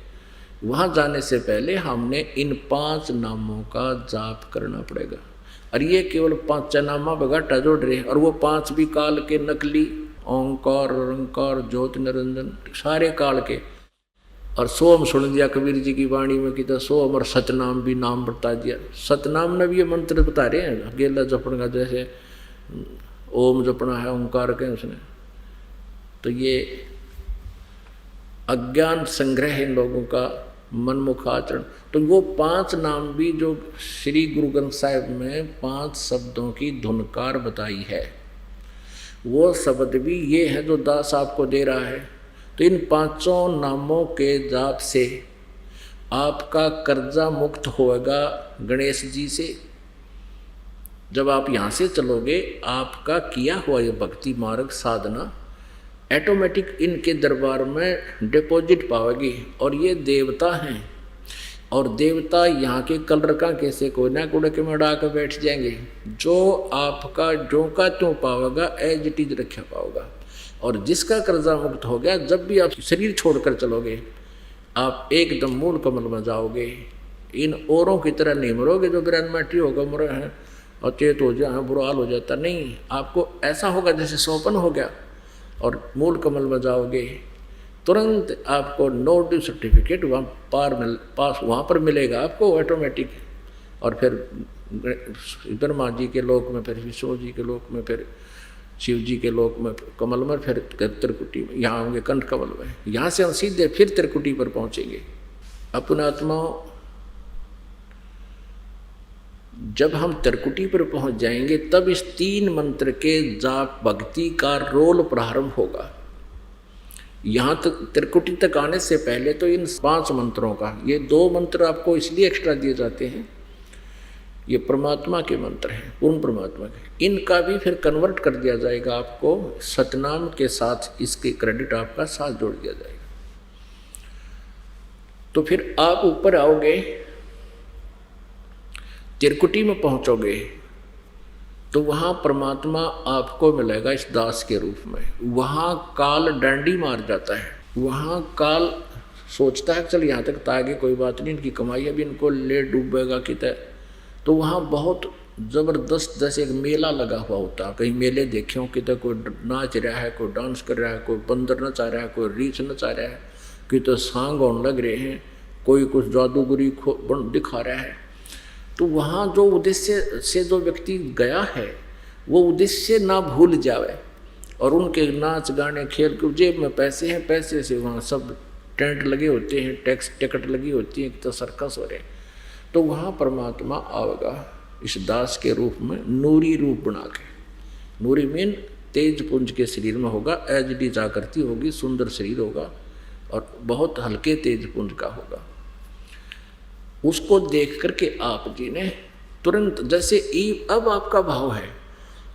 वहाँ जाने से पहले हमने इन 5 नामों का जाप करना पड़ेगा। और ये केवल 5 नामा बगाटा जोड़ रहे हैं, और वो 5 भी काल के नकली, ओंकार ओंकार ज्योति निरंजन, सारे काल के। और सोम सुन दिया कबीर जी की वाणी में कि सोम, और सतनाम भी नाम बता दिया। सतनाम ने भी ये मंत्र बता रहे हैं, गेला जपन का, जैसे ओम जपना है, ओंकार के उसने। तो ये अज्ञान संग्रह है इन लोगों का, मनमुख आचरण। तो वो 5 नाम भी जो श्री गुरु ग्रंथ साहिब में 5 शब्दों की धुनकार बताई है, वो शब्द भी ये है जो दास आपको दे रहा है। तो इन 5 नामों के जाप से आपका कर्जा मुक्त होगा गणेश जी से। जब आप यहाँ से चलोगे, आपका किया हुआ ये भक्ति मार्ग साधना ऑटोमेटिक इनके दरबार में डिपॉजिट पाओगी। और ये देवता हैं, और देवता यहाँ के कलर का कैसे कोई ना कूड़े के में डाकर बैठ जाएंगे। जो आपका जो का त्यों पाओगा, एज इट इज रखा पाओगा। और जिसका कर्जा मुक्त हो गया, जब भी आप शरीर छोड़कर चलोगे, आप एकदम मूल कमल में जाओगे। इन औरों की तरह नहीं मरोगे जो ग्रैंड होगा, मरे हैं और चेत हो जाए, बुरा हाल हो जाता। नहीं, आपको ऐसा होगा जैसे सोपन हो गया, और मूल कमल में जाओगे, तुरंत आपको नो ड्यू सर्टिफिकेट वहाँ पास वहाँ पर मिलेगा आपको ऑटोमेटिक। और फिर ब्रह्मा जी के लोक में, फिर विष्णु जी के लोक में, फिर शिव जी के लोक में कमल में, फिर त्रिकुटी में, यहाँ होंगे कंठ कमल में। यहाँ से हम सीधे फिर त्रिकुटी पर पहुँचेंगे। अपने आत्माओं, जब हम त्रिकुटी पर पहुंच जाएंगे, तब इस 3 मंत्र के जाप भक्ति का रोल प्रारंभ होगा। यहाँ तक त्रिकुटी तक आने से पहले तो इन 5 मंत्रों का, ये 2 मंत्र आपको इसलिए एक्स्ट्रा दिए जाते हैं, ये परमात्मा के मंत्र हैं, पूर्ण परमात्मा के। इनका भी फिर कन्वर्ट कर दिया जाएगा आपको सतनाम के साथ, इसके क्रेडिट आपका साथ जोड़ दिया जाएगा। तो फिर आप ऊपर आओगे, त्रिकुटी में पहुंचोगे, तो वहां परमात्मा आपको मिलेगा इस दास के रूप में। वहां काल डंडी मार जाता है, वहां काल सोचता है चल यहाँ तक आगे कोई बात नहीं, इनकी कमाई अभी इनको ले डूबेगा कितने। तो वहाँ बहुत ज़बरदस्त जैसे एक मेला लगा हुआ होता है। कहीं मेले देखे हो, कितने कोई नाच रहा है, कोई डांस कर रहा है, कोई बंदर नचा रहा है, कोई रीछ नचा रहा है, कितने सांग होने लग रहे हैं, कोई कुछ जादूगरी दिखा रहा है। तो वहाँ जो उद्देश्य से जो व्यक्ति गया है, वो उद्देश्य ना भूल जावे। और उनके नाच गाने खेल के जेब में पैसे हैं, पैसे से वहाँ सब टेंट लगे होते हैं, टैक्स टिकट लगी होती है, तो सर्कस हो रहे हैं। तो वहाँ परमात्मा आएगा इस दास के रूप में, नूरी रूप बना के। नूरी मीन तेज पुंज के शरीर में होगा, एचडी जागृति होगी, सुंदर शरीर होगा और बहुत हल्के तेज पुंज का होगा। उसको देख करके आप जी ने तुरंत, जैसे अब आपका भाव है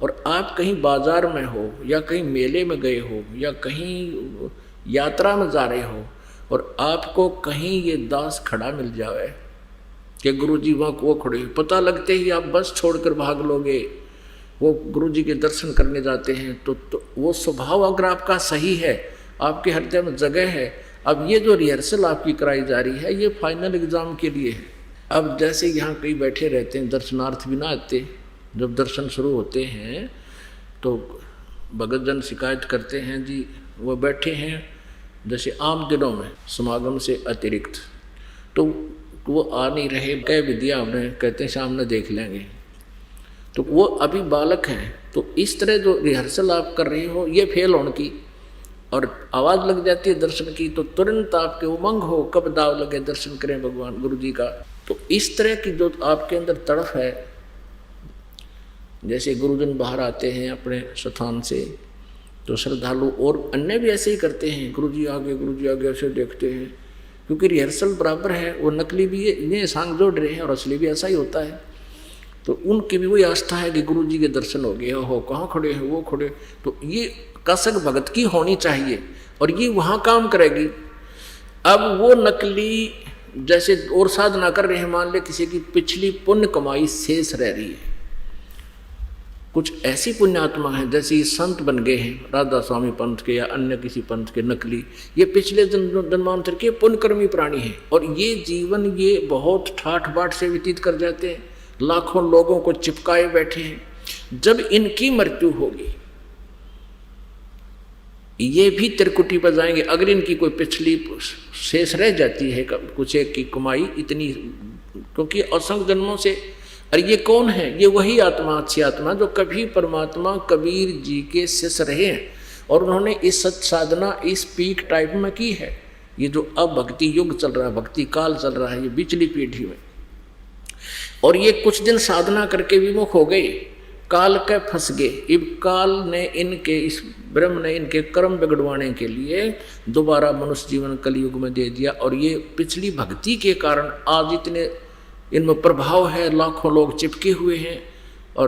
और आप कहीं बाजार में हो या कहीं मेले में गए हो या कहीं यात्रा में जा रहे हो और आपको कहीं ये दास खड़ा मिल जाए कि गुरुजी वहाँ वो खड़े, पता लगते ही आप बस छोड़कर भाग लोगे। वो गुरुजी के दर्शन करने जाते हैं तो वो स्वभाव अगर आपका सही है, आपके हृदय में जगह है। अब ये जो रिहर्सल आपकी कराई जा रही है, ये फाइनल एग्जाम के लिए है। अब जैसे यहाँ कई बैठे रहते हैं, दर्शनार्थ भी ना आते, जब दर्शन शुरू होते हैं तो भगत जन शिकायत करते हैं जी वो बैठे हैं जैसे आम दिनों में समागम से अतिरिक्त, तो वो आ नहीं रहे, कह भी दिया हमने, कहते हैं सामने देख लेंगे। तो वो अभी बालक हैं। तो इस तरह जो रिहर्सल आप कर रहे हो, ये फेल होने की और आवाज़ लग जाती है दर्शन की, तो तुरंत आपके उमंग हो, कब दाव लगे दर्शन करें भगवान गुरु जी का। तो इस तरह की जो आपके अंदर तड़फ है, जैसे गुरुजन बाहर आते हैं अपने स्थान से तो श्रद्धालु और अन्य भी ऐसे ही करते हैं, गुरुजी आगे ऐसे देखते हैं, क्योंकि रिहर्सल बराबर है। वो नकली भी ये सांग जोड़ रहे हैं और असली भी ऐसा ही होता है। तो उनकी भी वही आस्था है कि गुरुजी के दर्शन हो गए, हो कहाँ खड़े हैं वो खड़े। तो ये कसक भगत की होनी चाहिए और ये वहाँ काम करेगी। अब वो नकली जैसे और साधना कर रहे हैं, मान ले किसी की पिछली पुण्य कमाई शेष रह रही है, कुछ ऐसी पुण्यात्मा है जैसे ये संत बन गए हैं राधा स्वामी पंथ के या अन्य किसी पंथ के नकली, ये पिछले जन्मांतर के पुण्यकर्मी प्राणी हैं और ये जीवन ये बहुत ठाठ बाट से व्यतीत कर जाते हैं, लाखों लोगों को चिपकाए बैठे हैं। जब इनकी मृत्यु होगी ये भी त्रिकुटी पर जाएंगे। अगर इनकी कोई पिछली शेष रह जाती है कुछ एक की कमाई इतनी, क्योंकि असंख्य जन्मों से, अरे ये कौन है, ये वही आत्मा, अच्छी आत्मा जो कभी परमात्मा कबीर जी के शिष्य रहे हैं और उन्होंने इस सत साधना इस पीक टाइप में की है। ये जो अब भक्ति युग चल रहा है, भक्ति काल चल रहा है, ये बिचली पीढ़ी में, और ये कुछ दिन साधना करके विमुख हो गए, काल के फंस गए। इब काल ने इनके, इस ब्रह्म ने इनके कर्म बिगड़वाने के लिए दोबारा मनुष्य जीवन कलयुग में दे दिया और ये पिछली भक्ति के कारण आज इतने इनमें प्रभाव है, लाखों लोग चिपके हुए हैं और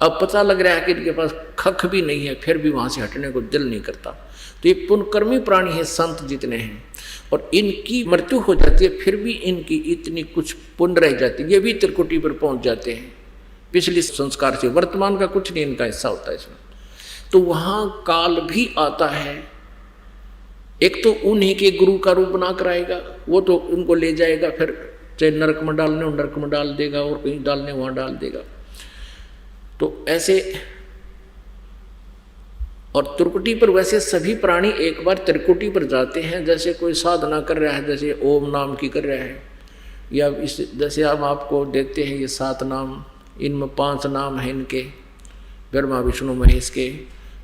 अब पता लग रहा है कि इनके पास खख भी नहीं है, फिर भी वहाँ से हटने को दिल नहीं करता। तो ये पुण्यकर्मी प्राणी है, संत जितने हैं, और इनकी मृत्यु हो जाती है फिर भी इनकी इतनी कुछ पुण्य रह जाती है, ये भी त्रिकुटी पर पहुँच जाते हैं पिछले संस्कार से। वर्तमान का कुछ नहीं इनका हिस्सा होता है इसमें। तो वहाँ काल भी आता है, एक तो उन्हीं के गुरु का रूप बना कर आएगा, वो तो उनको ले जाएगा, फिर चाहे नरक में डालने हो नरक में डाल देगा और कहीं डालने वहाँ डाल देगा। तो ऐसे, और त्रिकुटी पर वैसे सभी प्राणी एक बार त्रिकुटी पर जाते हैं। जैसे कोई साधना कर रहा है, जैसे ओम नाम की कर रहा है, या इस जैसे हम आपको देते हैं ये 7 नाम, इनमें 5 नाम हैं इनके, ब्रह्मा विष्णु महेश के,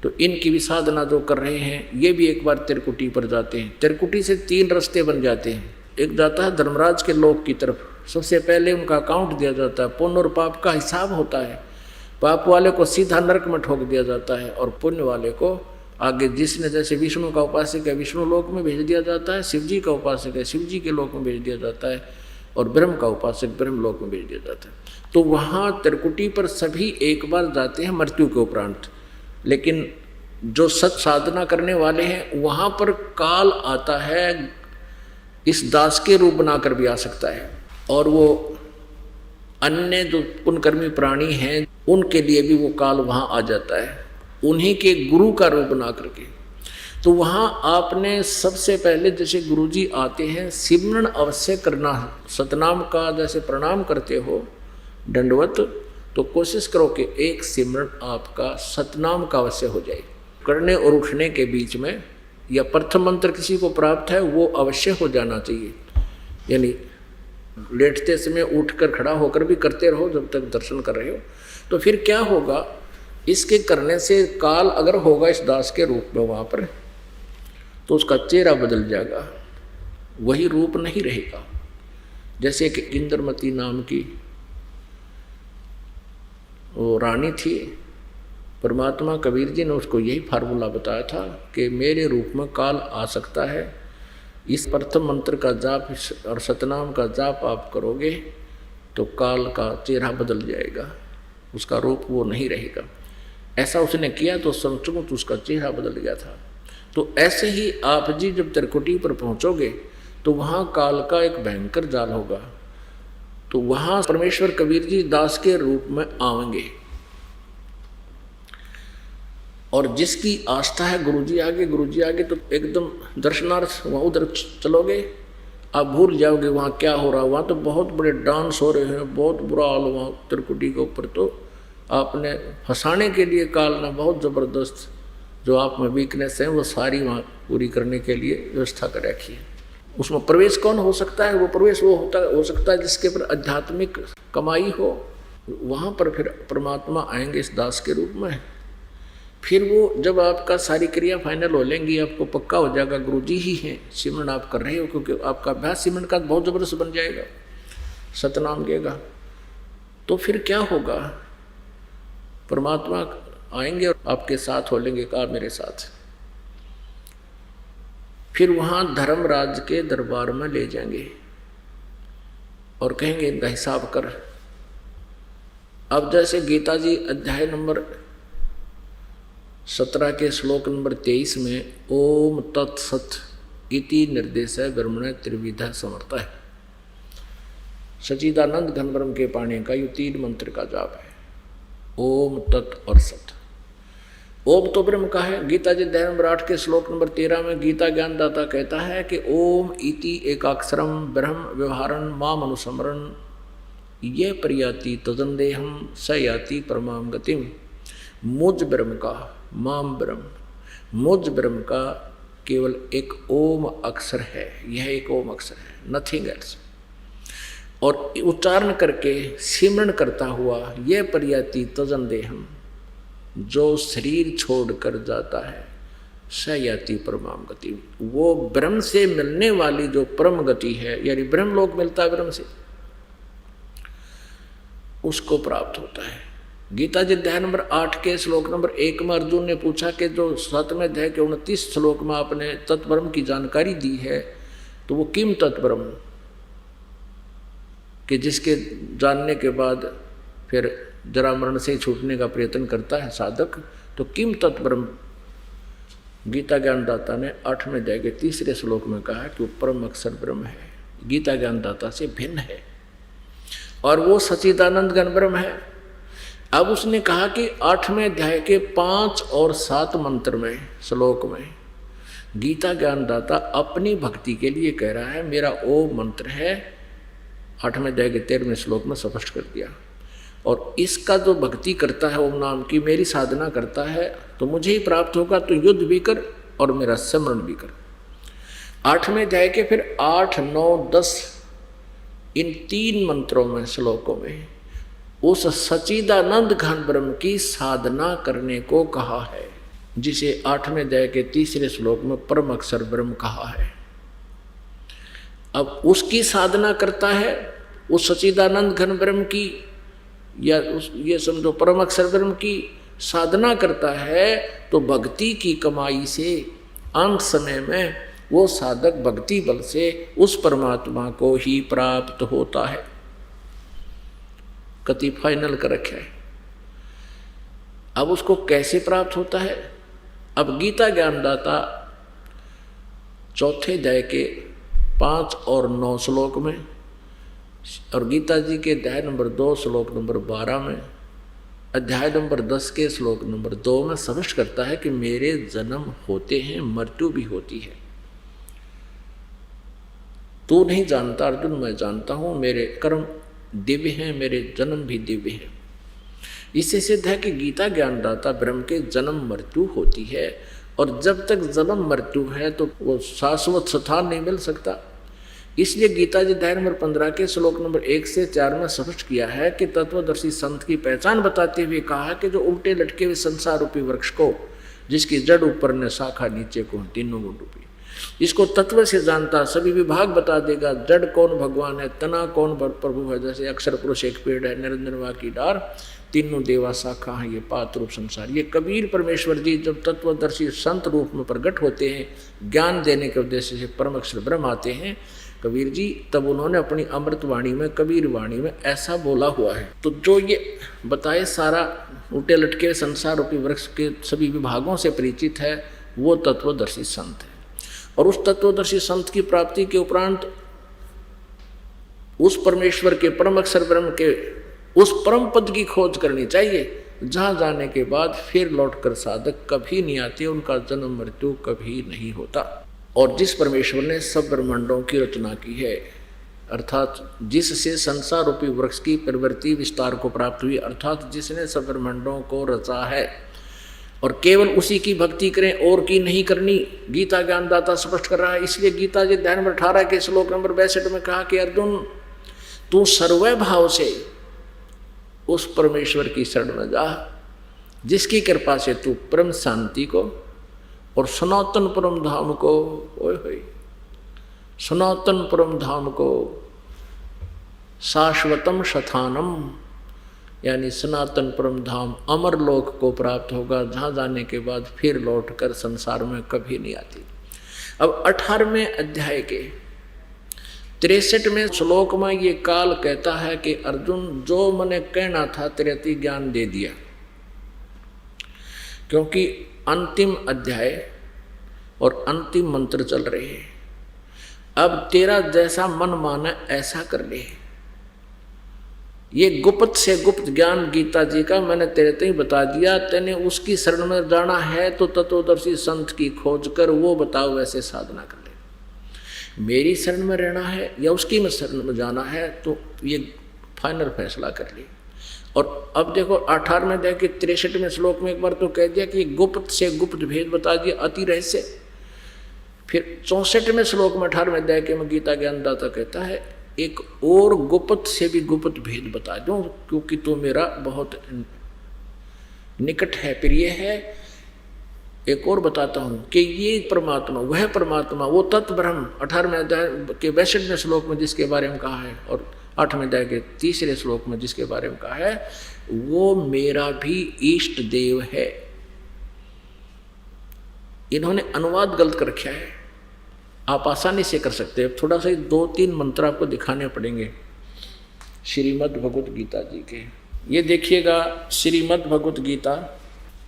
तो इनकी भी साधना जो कर रहे हैं ये भी एक बार त्रिकुटी पर जाते हैं। त्रिकुटी से 3 रास्ते बन जाते हैं। एक जाता है धर्मराज के लोक की तरफ, सबसे पहले उनका अकाउंट दिया जाता है, पुण्य और पाप का हिसाब होता है। पाप वाले को सीधा नरक में ठोक दिया जाता है और पुण्य वाले को आगे, जिसने जैसे विष्णु का उपासक है विष्णु लोक में भेज दिया जाता है, शिव जी का उपासक है शिव जी के लोक में भेज दिया जाता है, और ब्रह्म का उपासक ब्रह्म लोक में भेज दिया जाता है। तो वहाँ त्रिकुटी पर सभी एक बार जाते हैं मृत्यु के उपरांत, लेकिन जो सत साधना करने वाले हैं वहाँ पर काल आता है, इस दास के रूप बनाकर भी आ सकता है, और वो अन्य जो पुण्यकर्मी प्राणी हैं उनके लिए भी वो काल वहाँ आ जाता है, उन्हीं के गुरु का रूप बना करके। तो वहाँ आपने सबसे पहले जैसे गुरुजी आते हैं सिमरन अवश्य करना है। सतनाम का जैसे प्रणाम करते हो दंडवत, तो कोशिश करो कि एक सिमरन आपका सतनाम का अवश्य हो जाए। करने और उठने के बीच में या प्रथम मंत्र किसी को प्राप्त है वो अवश्य हो जाना चाहिए, यानी लेटते समय उठकर खड़ा होकर भी करते रहो जब तक दर्शन कर रहे हो। तो फिर क्या होगा, इसके करने से काल अगर होगा इस दास के रूप में वहाँ पर, तो उसका चेहरा बदल जाएगा, वही रूप नहीं रहेगा। जैसे कि इंद्रमती नाम की वो रानी थी, परमात्मा कबीर जी ने उसको यही फार्मूला बताया था कि मेरे रूप में काल आ सकता है, इस प्रथम मंत्र का जाप और सतनाम का जाप आप करोगे तो काल का चेहरा बदल जाएगा, उसका रूप वो नहीं रहेगा। ऐसा उसने किया तो संचमुच उसका चेहरा बदल गया था। तो ऐसे ही आप जी जब त्रिकुटी पर पहुंचोगे तो वहाँ काल का एक भयंकर जाल होगा, तो वहाँ परमेश्वर कबीर जी दास के रूप में आएंगे, और जिसकी आस्था है गुरुजी आगे तो एकदम दर्शनार्थ वहाँ उधर चलोगे, आप भूल जाओगे वहाँ क्या हो रहा है। वहाँ तो बहुत बड़े डांस हो रहे हैं, बहुत बुरा हाल वहाँ त्रिकुटी के ऊपर। तो आपने फंसाने के लिए काल ने बहुत ज़बरदस्त जो आप में वीकनेस है वो सारी वहाँ पूरी करने के लिए व्यवस्था कर रखी है। उसमें प्रवेश कौन हो सकता है, वो प्रवेश वो हो सकता है जिसके पर आध्यात्मिक कमाई हो। वहाँ पर फिर परमात्मा आएंगे इस दास के रूप में। फिर वो जब आपका सारी क्रिया फाइनल हो लेंगी, आपको पक्का हो जाएगा गुरुजी ही हैं, सिमरन आप कर रहे हो, क्योंकि आपका अभ्यास सिमरन का बहुत ज़बरदस्त बन जाएगा, सतनाम गेगा। तो फिर क्या होगा, परमात्मा आएंगे और आपके साथ हो लेंगे, कहा मेरे साथ। फिर वहाँ धर्मराज के दरबार में ले जाएंगे और कहेंगे इनका हिसाब कर। अब जैसे गीता जी अध्याय नंबर 17 के श्लोक नंबर 23 में ओम तत्सत इति निर्देश है ब्रह्मण त्रिविधा समर्थ है, सच्चिदानंद घन ब्रह्म के पाने का ये 3 मंत्र का जाप है। ओम तत् और सत। ओम तो ब्रह्म का है। गीता जी अध्याय नंबर 8 के श्लोक नंबर 13 में गीता ज्ञानदाता कहता है कि ओम इति एकाक्षरम ब्रह्म व्यवहारन माम अनुस्मरण ये प्रयाति तजंदेहम स याति परमाम गतिम। मुझ ब्रह्म का, माम ब्रह्म, मुझ ब्रह्म का केवल एक ओम अक्षर है, यह एक ओम अक्षर है, नथिंग एल्स। और उच्चारण करके सिमरण करता हुआ यह प्रयाति तजंदेहम, जो शरीर छोड़कर जाता है, स याति परमाम गति, वो ब्रह्म से मिलने वाली जो परम गति है, यानी ब्रह्म लोक मिलता है ब्रह्म से, उसको प्राप्त होता है। गीता जी अध्याय नंबर 8 के श्लोक नंबर 1 में अर्जुन ने पूछा कि जो 7वें अध्याय के 29 श्लोक में आपने तत्ब्रह्म की जानकारी दी है, तो वो किम तत्ब्रह्म, कि जिसके जानने के बाद फिर जरा मरण से छूटने का प्रयत्न करता है साधक, तो किम तत्ब्रह्म गीता ज्ञानदाता ने 8वें अध्याय के 3 श्लोक में कहा कि वो परम अक्षर ब्रह्म है, गीता ज्ञानदाता से भिन्न है और वो सच्चिदानंद घन ब्रह्म है। अब उसने कहा कि 8वें अध्याय के 5 और 7 मंत्र में, श्लोक में गीता ज्ञानदाता अपनी भक्ति के लिए कह रहा है, मेरा ओम मंत्र है, 8वें अध्याय के 13वें श्लोक में स्पष्ट कर दिया। और इसका जो भक्ति करता है ओम नाम की, मेरी साधना करता है, तो मुझे ही प्राप्त होगा, तो युद्ध भी कर और मेरा स्मरण भी कर। 8वें अध्याय के फिर 8, 9, 10 इन 3 मंत्रों में, श्लोकों में उस सच्चिदानंद घन ब्रह्म की साधना करने को कहा है, जिसे 8वें अध्याय के 3 श्लोक में परम अक्षर ब्रह्म कहा है। अब उसकी साधना करता है, उस सच्चिदानंद घन ब्रह्म की, या ये समझो परम अक्षर ब्रह्म की साधना करता है, तो भक्ति की कमाई से अंत समय में वो साधक भक्ति बल से उस परमात्मा को ही प्राप्त होता है। कति फाइनल कर रखा है। अब उसको कैसे प्राप्त होता है? अब गीता ज्ञानदाता 4थे अध्याय के 5 और 9 श्लोक में, और गीता जी के अध्याय नंबर 2 श्लोक नंबर 12 में, अध्याय नंबर 10 के श्लोक नंबर 2 में स्पष्ट करता है कि मेरे जन्म होते हैं, मृत्यु भी होती है। तू नहीं जानता अर्जुन, मैं जानता हूं, मेरे कर्म दिव्य हैं, मेरे जन्म भी दिव्य हैं। इससे सिद्ध है कि गीता ज्ञानदाता ब्रह्म के जन्म मृत्यु होती है, और जब तक जन्म मृत्यु है तो वो शाश्वत स्थान नहीं मिल सकता। इसलिए गीता जी अध्याय नंबर 15 के श्लोक नंबर 1 से 4 में स्पष्ट किया है कि तत्वदर्शी संत की पहचान बताते हुए कहा है कि जो उल्टे लटके हुए संसार रूपी वृक्ष को, जिसकी जड़ ऊपर ने, शाखा नीचे को, तीनों गुण रूपी, इसको तत्व से जानता, सभी विभाग बता देगा। जड़ कौन भगवान है, तना कौन प्रभु है, जैसे अक्षर पुरुष एक पेड़ है, निरंजनवा की डार, तीनों देवा शाखा है, ये पात रूप संसार। ये कबीर परमेश्वर जी जब तत्वदर्शी संत रूप में प्रकट होते हैं, ज्ञान देने के उद्देश्य से परम अक्षर ब्रह्म आते हैं कबीर जी, तब उन्होंने अपनी अमृत वाणी में, कबीर वाणी में ऐसा बोला हुआ है। तो जो ये बताए सारा उल्टे लटके संसार रूपी वृक्ष के सभी विभागों से परिचित है, वो तत्वदर्शी संत है। और उस तत्वदर्शी संत की प्राप्ति के उपरांत उस परमेश्वर के, परम अक्षर ब्रह्म के उस परम पद की खोज करनी चाहिए, जहाँ जाने के बाद फिर लौटकर साधक कभी नहीं आते, उनका जन्म मृत्यु कभी नहीं होता। और जिस परमेश्वर ने सब ब्रह्मांडों की रचना की है, अर्थात जिससे संसार रूपी वृक्ष की प्रवृत्ति विस्तार को प्राप्त हुई, अर्थात जिसने सब ब्रह्मांडों को रचा है, और केवल उसी की भक्ति करें और की नहीं करनी, गीता ज्ञानदाता स्पष्ट कर रहा है। इसलिए गीता जी अध्याय नंबर 18 के श्लोक नंबर 62 में कहा कि अर्जुन, तू सर्व भाव से उस परमेश्वर की शरण में जा, जिसकी कृपा से तू परम शांति को और सनातन परम धाम को, ओए होए, सनातन परम धाम को, शाश्वतम शथानम, यानी सनातन परम धाम अमर लोक को प्राप्त होगा, जहाँ जाने के बाद फिर लौटकर संसार में कभी नहीं आती। अब 18वें अध्याय के 63वें श्लोक में ये काल कहता है कि अर्जुन, जो मैंने कहना था तेरे अति ज्ञान दे दिया, क्योंकि अंतिम अध्याय और अंतिम मंत्र चल रहे हैं। अब तेरा जैसा मन माना ऐसा कर ले। ये गुप्त से गुप्त ज्ञान गीता जी का मैंने तेरे ते ही बता दिया, तेने उसकी शरण में जाना है तो तत्वदर्शी संत की खोज कर, वो बताओ वैसे साधना कर ले। मेरी शरण में रहना है या उसकी में शरण में जाना है, तो ये फाइनल फैसला कर ली। और अब देखो 18वें अध्याय के 63वें श्लोक में एक बार तो कह दिया कि गुप्त से गुप्त भेद बता दिया, अति रहस्य। फिर 64वें श्लोक में 18वें अध्याय के में गीता ज्ञानदाता कहता है एक और गुप्त से भी गुप्त भेद बता दूं, क्योंकि तू मेरा बहुत निकट है, प्रिय है। एक और बताता हूं कि ये परमात्मा, वह परमात्मा, वो तत्व ब्रह्म 18वें अध्याय के 62वें श्लोक में जिसके बारे में कहा है और 8वें अध्याय के 3रे श्लोक में जिसके बारे में कहा है, वो मेरा भी इष्ट देव है। इन्होंने अनुवाद गलत कर रखा है, आप आसानी से कर सकते हैं। थोड़ा सा 2-3 मंत्र आपको दिखाने पड़ेंगे श्रीमद् भगवत गीता जी के। ये देखिएगा, श्रीमद् भगवत गीता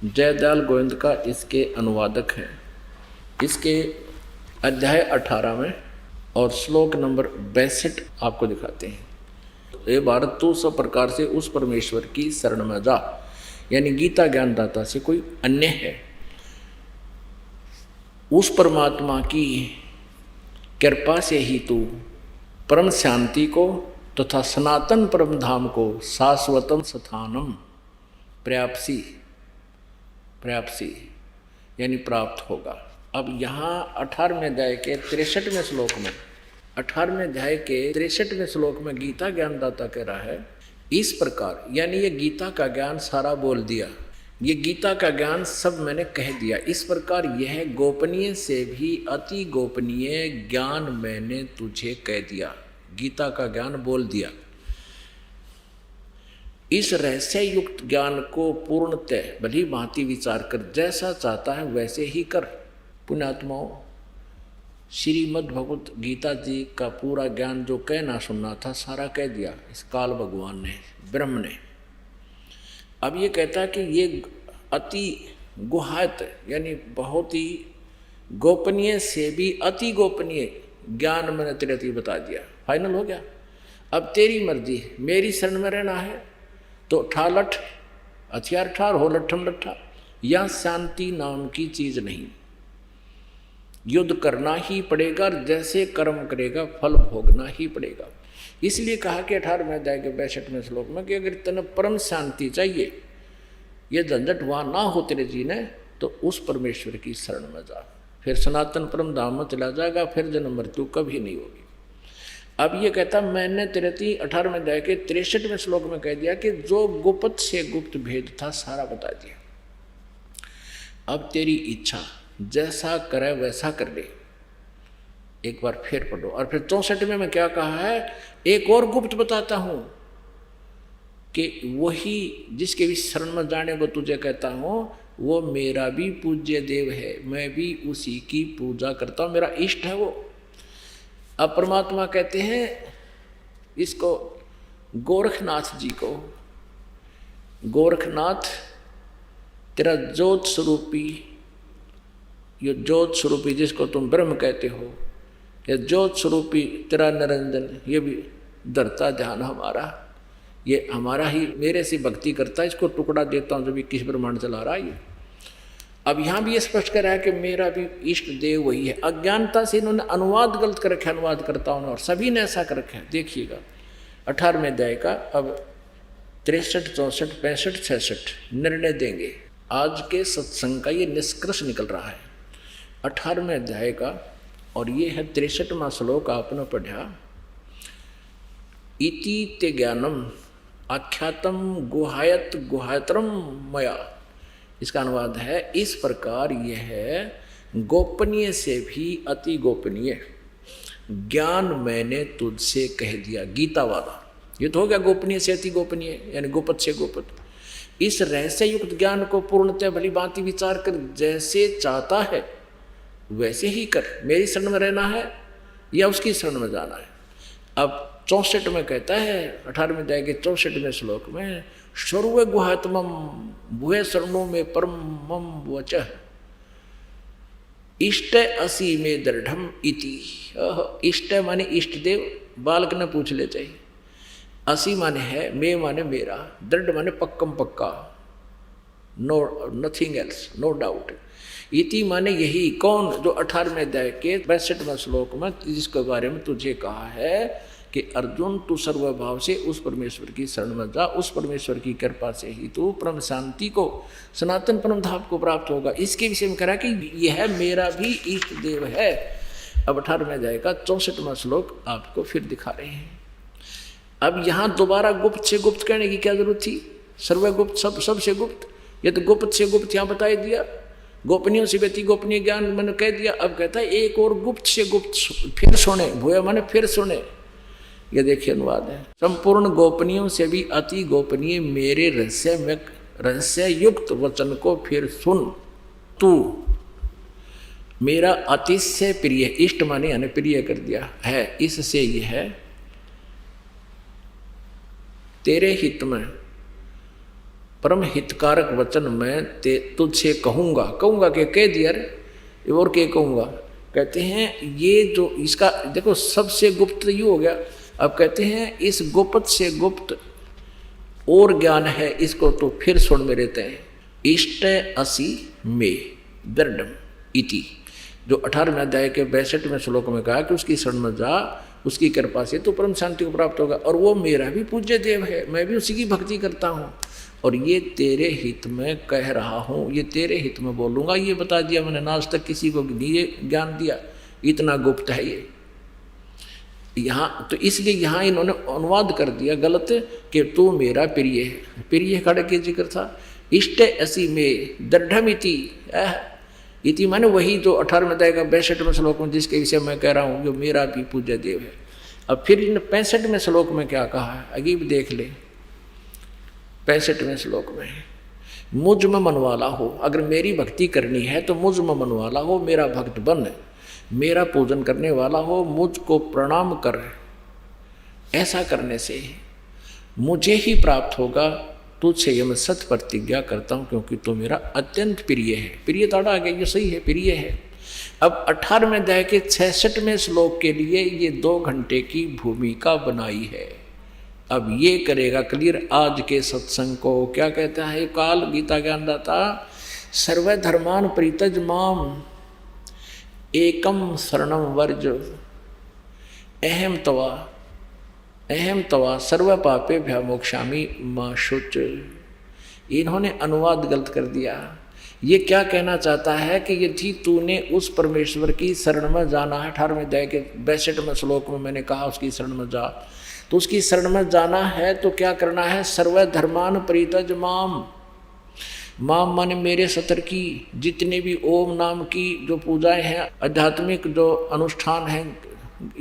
जयदयाल गोविंद का इसके अनुवादक है। इसके अध्याय 18 में और श्लोक नंबर 62 आपको दिखाते हैं। ये भारत तू सब प्रकार से उस परमेश्वर की शरण में जा, यानी गीता ज्ञानदाता से कोई अन्य है। उस परमात्मा की कृपा से ही तू परम शांति को तथा सनातन परम धाम को शाश्वतम स्थानम प्राप्सी यानी प्राप्त होगा। अब यहाँ 18वें अध्याय के 63वें श्लोक में, 18वें अध्याय के 63वें श्लोक में गीता ज्ञानदाता कह रहा है इस प्रकार, यानी ये गीता का ज्ञान सारा बोल दिया, ये गीता का ज्ञान सब मैंने कह दिया। इस प्रकार यह गोपनीय से भी अति गोपनीय ज्ञान मैंने तुझे कह दिया, गीता का ज्ञान बोल दिया। इस रहस्य युक्त ज्ञान को पूर्णतः भली भांति विचार कर जैसा चाहता है वैसे ही कर। पुण्यात्माओं, श्रीमद् भगवत गीता जी का पूरा ज्ञान जो कहना सुनना था सारा कह दिया इस काल भगवान ने, ब्रह्म ने। अब ये कहता है कि ये अति गुहायत यानी बहुत ही गोपनीय से भी अति गोपनीय ज्ञान मैंने तेरे बता दिया, फाइनल हो गया। अब तेरी मर्जी, मेरी शरण में रहना है तो ठालठ हथियार ठार हो लट्ठम लट्ठा, या शांति नाम की चीज नहीं, युद्ध करना ही पड़ेगा, जैसे कर्म करेगा फल भोगना ही पड़ेगा। इसलिए कहा कि 18वें अध्याय के 62वें श्लोक में कि अगर तेने परम शांति चाहिए, ये झंझट वहाँ ना हो तेरे जीने, तो उस परमेश्वर की शरण में जा, फिर सनातन परम धाम में चला जाएगा, फिर जन्म मृत्यु कभी नहीं होगी। अब ये कहता मैंने तेरे 18वें अध्याय के 63वें श्लोक में कह दिया कि जो गुप्त से गुप्त भेद था सारा बता दिया। अब तेरी इच्छा जैसा करे वैसा कर ले। एक बार फिर पढ़ो। और फिर 64वें में क्या कहा है, एक और गुप्त बताता हूं कि वही जिसके भी शरण में जाने को तुझे कहता हूं, वो मेरा भी पूज्य देव है, मैं भी उसी की पूजा करता हूं, मेरा इष्ट है वो। अब परमात्मा कहते हैं इसको गोरखनाथ जी को, गोरखनाथ तेरा ज्योत स्वरूपी, ये ज्योत स्वरूपी जिसको तुम ब्रह्म कहते हो, या ज्योत स्वरूपी तेरा निरंजन, ये भी धरता ध्यान हमारा, ये हमारा ही मेरे से भक्ति करता है, इसको टुकड़ा देता हूँ जो भी किस ब्रह्मांड चला रहा है ये। अब यहाँ भी ये स्पष्ट कर रहा है कि मेरा भी इष्ट देव वही है। अज्ञानता से इन्होंने अनुवाद गलत कर रखा है अनुवादकर्ताओं ने, और सभी ने ऐसा कर रखा है। देखिएगा 18वें अध्याय का अब 63, 64, 65, 66 निर्णय देंगे। आज के सत्संग का ये निष्कर्ष निकल रहा है 18वें अध्याय का, और ये है 63वां श्लोक आपने पढ़ा। इति ते ज्ञानम आख्यातम गुहायत गुहायतरम मया, इसका अनुवाद है इस प्रकार यह है गोपनीय से भी अति गोपनीय ज्ञान मैंने तुझसे कह दिया, गीता वाला। ये तो हो गया गोपनीय से अति गोपनीय, यानी गुप्त से गुप्त। इस रहस्य युक्त ज्ञान को पूर्णतः भली भांति विचार कर जैसे चाहता है वैसे ही कर। मेरी शरण में रहना है या उसकी शरण में जाना है। अब 64 में कहता है 18वें अध्याय के 64वें श्लोक में, सर्व गुहात्मम भूय शरणों में परमम वचः इष्ट असी में दृढ़म इति। इष्ट माने इष्ट देव, बालक ने पूछ ले चाहिए। असी माने है, मे माने मेरा, दृढ़ माने पक्कम पक्का, no nothing else, no doubt. इति माने यही, कौन, जो 18वें अध्याय के 62वें श्लोक में जिसके बारे में तुझे कहा है कि अर्जुन तू सर्वभाव से उस परमेश्वर की शरण में जा, उस परमेश्वर की कृपा से ही तू परम शांति को, सनातन परम धाम को प्राप्त होगा। इसके विषय में कह रहा कि यह मेरा भी इष्ट देव है। अब 18वें अध्याय का 64वां श्लोक आपको फिर दिखा रहे हैं। अब यहाँ दोबारा गुप्त से गुप्त कहने की क्या जरूरत थी? सर्वगुप्त, सबसे गुप्त, ये तो गुप्त से गुप्त यहाँ बता दिया, गोपनीयों से व्यक्ति गोपनीय ज्ञान मैंने कह दिया। अब कहता है एक और गुप्त से गुप्त फिर सुने, भूया माने फिर सुने। ये देखिए अनुवाद है, संपूर्ण गोपनीयों से भी अति गोपनीय मेरे रहस्य युक्त वचन को फिर सुन। तू मेरा अतिशय प्रिय, इष्ट माने यानी प्रिय कर दिया है, इससे यह है तेरे हित में परम हितकारक वचन मैं तुझसे कहूँगा। कहूँगा कि कह दिया रे, और क्या कहूँगा? कहते हैं ये जो इसका देखो सबसे गुप्त ये हो गया। अब कहते हैं इस गुप्त से गुप्त और ज्ञान है, इसको तो फिर सुन में रहते हैं। इष्ट असी में दृढ़ इति, जो 18वें अध्याय के 62वें श्लोक में कहा कि उसकी शरण में जा, उसकी कृपा से तो परम शांति को प्राप्त होगा। और वो मेरा भी पूज्य देव है, मैं भी उसी की भक्ति करता हूँ, और ये तेरे हित में कह रहा हूँ, ये तेरे हित में बोलूँगा। ये बता दिया मैंने, आज तक किसी को ये ज्ञान दिया, इतना गुप्त है ये। यहाँ तो इसलिए यहाँ इन्होंने अनुवाद कर दिया गलत कि तू मेरा प्रिय है। प्रिय खड़े के जिक्र था, इष्ट ऐसी में दृढ़मिति, इति माने वही जो 18वें अध्याय का 62वें श्लोक में जिसके विषय मैं कह रहा हूँ, जो मेरा भी पूज्य देव है। अब फिर इन 65वें श्लोक में क्या कहा है, अगीब देख ले। 65वें श्लोक में मुझ में मन वाला हो, अगर मेरी भक्ति करनी है तो मुझ में मन वाला हो, मेरा भक्त बन, मेरा पूजन करने वाला हो, मुझको प्रणाम कर। ऐसा करने से मुझे ही प्राप्त होगा, तुझसे यह मैं सत्य प्रतिज्ञा करता हूँ, क्योंकि तो मेरा अत्यंत प्रिय है। प्रिय ताड़ा आ गया, ये सही है, प्रिय है। अब 18वें अध्याय के 66वें श्लोक के लिए ये 2 घंटे की भूमिका बनाई है। अब ये करेगा क्लियर आज के सत्संग को। क्या कहता है काल गीता ज्ञानदाता, सर्वधर्मान परित्यज माम एकम शरणम वर्ज अहम तवा सर्व पापे भ्यामोक्षामि मा शुच। इन्होंने अनुवाद गलत कर दिया। ये क्या कहना चाहता है कि यदि तूने उस परमेश्वर की शरण में जाना है, 18वें अध्याय के 62वें श्लोक में मैंने कहा उसकी शरण में जा, तो उसकी शरण में जाना है तो क्या करना है? सर्वधर्मान परित्यज माम, माम माने मेरे सतर की जितने भी ओम नाम की जो पूजाएं हैं, आध्यात्मिक जो अनुष्ठान हैं,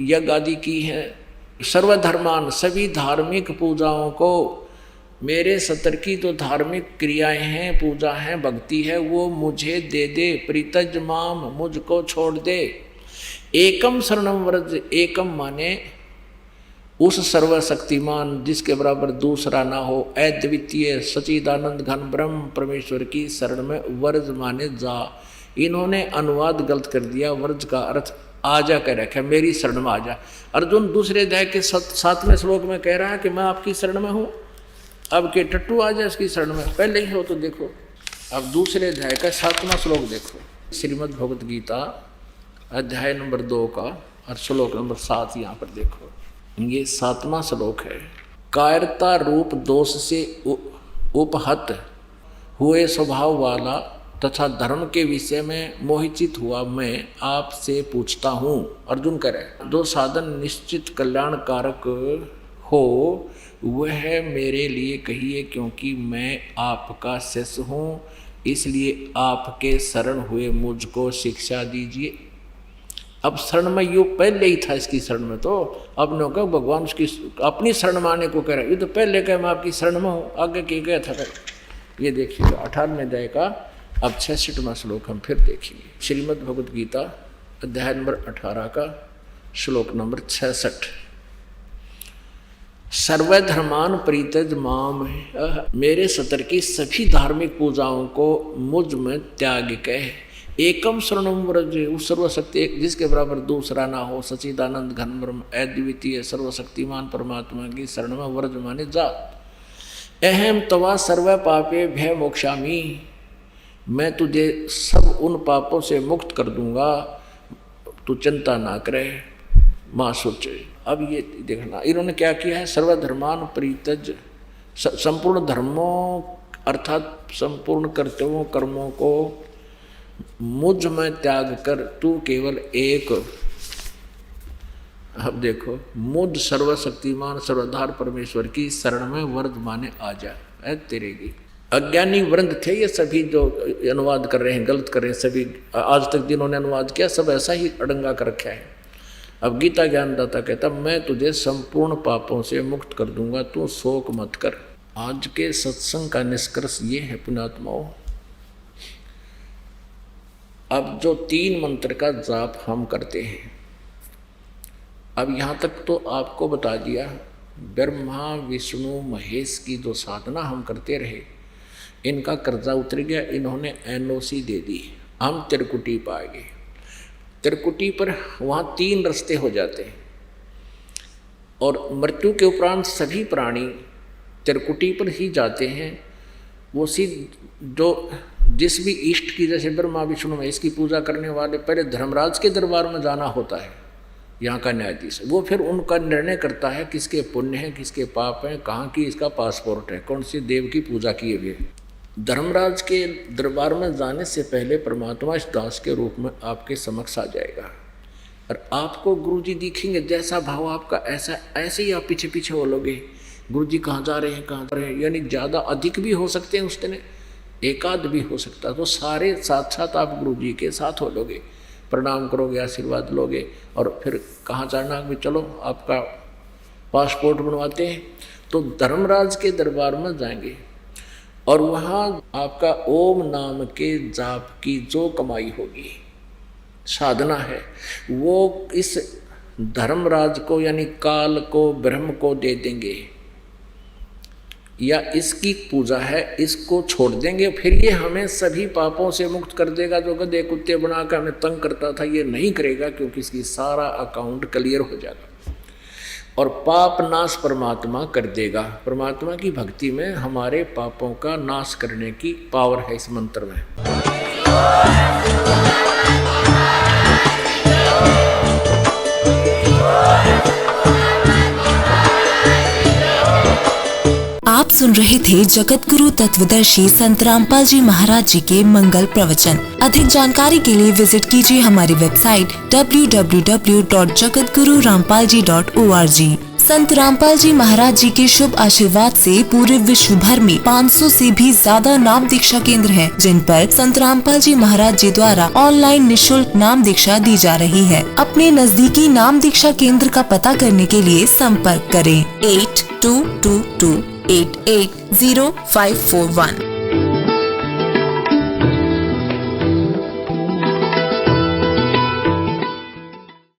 यज्ञ आदि की हैं, सर्वधर्मान सभी धार्मिक पूजाओं को, मेरे सतर की जो धार्मिक क्रियाएं हैं, पूजा है, भक्ति है, वो मुझे दे दे। परित्यज माम, मुझको छोड़ दे। एकम शरणम व्रज, एकम माने उस सर्वशक्तिमान जिसके बराबर दूसरा ना हो, अद्वितीय सचिदानंद घन ब्रह्म परमेश्वर की शरण में वर्ज माने जा। इन्होंने अनुवाद गलत कर दिया, वर्ज का अर्थ आजा कह रखा, मेरी शरण में आजा। अर्जुन दूसरे अध्याय के 7वें श्लोक में कह रहा है कि मैं आपकी शरण में हूँ, अब के टट्टू आ जाए इसकी शरण में, पहले ही हो तो देखो। अब दूसरे अध्याय का 7वां श्लोक देखो, श्रीमद् भगवत गीता अध्याय नंबर 2 का और श्लोक नंबर 7 यहाँ पर देखो। ये 7वां श्लोक है। कायरता रूप दोष से उपहत हुए स्वभाव वाला तथा धर्म के विषय में मोहित हुआ मैं आपसे पूछता हूँ। अर्जुन कह रहे, जो साधन निश्चित कल्याणकारक हो वह मेरे लिए कहिए, क्योंकि मैं आपका शिष्य हूँ, इसलिए आपके शरण हुए मुझको शिक्षा दीजिए। अब शरण में यो पहले ही था इसकी शरण में, तो अब ने कहा भगवान उसकी अपनी शरण में आने को कह रहा है। ये तो पहले कह मैं आपकी शरण में हूँ, आगे के गया था। ये देखिएगा 18वें अध्याय का अब 66वां श्लोक हम फिर देखेंगे। श्रीमद् भगवत गीता अध्याय नंबर 18 का श्लोक नंबर 66। सर्वधर्मान परित्यज माम, मेरे सतर की सभी धार्मिक पूजाओं को मुझ में त्याग कह। एकम शरणम व्रज, उस सर्वशक्ति एक जिसके बराबर दूसरा ना हो, सच्चिदानंद घन ब्रह्म अद्वितीय सर्वशक्तिमान परमात्मा की शरण में व्रज माने जा। अहम तवा सर्व पापे भय मोक्षामी, मैं तुझे सब उन पापों से मुक्त कर दूंगा, तू चिंता ना करे। माँ सोचे। अब ये देखना इन्होंने क्या किया है, सर्वधर्मान परित्यज, संपूर्ण धर्मों अर्थात संपूर्ण कर्तव्यों कर्मों को मुझ में त्याग कर तू केवल एक, अब देखो, मुझ सर्वशक्तिमान सर्वधार परमेश्वर की शरण में वर्द माने आ जा। तेरे की अज्ञानी वृंद थे ये सभी जो अनुवाद कर रहे हैं, गलत कर रहे हैं सभी, आज तक जिन्होंने अनुवाद किया सब ऐसा ही अड़ंगा कर रखा है। अब गीता ज्ञानदाता कहता मैं तुझे संपूर्ण पापों से मुक्त कर दूंगा, तू शोक मत कर। आज के सत्संग का निष्कर्ष ये है पुण्यात्माओं, अब जो 3 मंत्र का जाप हम करते हैं, अब यहाँ तक तो आपको बता दिया, ब्रह्मा विष्णु महेश की जो साधना हम करते रहे, इनका कर्जा उतर गया, इन्होंने एनओसी दे दी, हम त्रिकुटी पाए गए। त्रिकुटी पर वहाँ 3 रास्ते हो जाते हैं और मृत्यु के उपरांत सभी प्राणी त्रिकुटी पर ही जाते हैं। वो जो जिस भी इष्ट की, जैसे ब्रह्मा विष्णु महेश की पूजा करने वाले पहले धर्मराज के दरबार में जाना होता है, यहाँ का न्यायाधीश, वो फिर उनका निर्णय करता है किसके पुण्य है किसके पाप हैं, कहाँ की इसका पासपोर्ट है, कौन सी देव की पूजा किए हुए। धर्मराज के दरबार में जाने से पहले परमात्मा इस दास के रूप में आपके समक्ष आ जाएगा और आपको गुरुजी दिखेंगे, जैसा भाव आपका ऐसे ही आप पीछे पीछे बोलोगे, गुरुजी कहाँ जा रहे हैं कहाँ जा रहे हैं, यानी ज़्यादा अधिक भी हो सकते हैं उस दिन, एकाध भी हो सकता है, तो सारे साथ साथ आप गुरुजी के साथ हो लोगे, प्रणाम करोगे, आशीर्वाद लोगे और फिर कहाँ जाना भी, चलो आपका पासपोर्ट बनवाते हैं। तो धर्मराज के दरबार में जाएंगे और वहाँ आपका ओम नाम के जाप की जो कमाई होगी, साधना है, वो इस धर्मराज को यानी काल को ब्रह्म को दे देंगे, या इसकी पूजा है इसको छोड़ देंगे, फिर ये हमें सभी पापों से मुक्त कर देगा। जो गधे कुत्ते बनाकर हमें तंग करता था ये नहीं करेगा, क्योंकि इसकी सारा अकाउंट क्लियर हो जाएगा और पाप नाश परमात्मा कर देगा। परमात्मा की भक्ति में हमारे पापों का नाश करने की पावर है इस मंत्र में। आप सुन रहे थे जगत गुरु तत्वदर्शी संत रामपाल जी महाराज जी के मंगल प्रवचन। अधिक जानकारी के लिए विजिट कीजिए हमारी वेबसाइट www.jagatgururampalji.org। संत रामपाल जी महाराज जी के शुभ आशीर्वाद से पूरे विश्व भर में 500 से भी ज्यादा नाम दीक्षा केंद्र हैं, जिन पर संत रामपाल जी महाराज जी द्वारा ऑनलाइन निशुल्क नाम दीक्षा दी जा रही है। अपने नजदीकी नाम दीक्षा केंद्र का पता करने के लिए संपर्क करें 8222880541।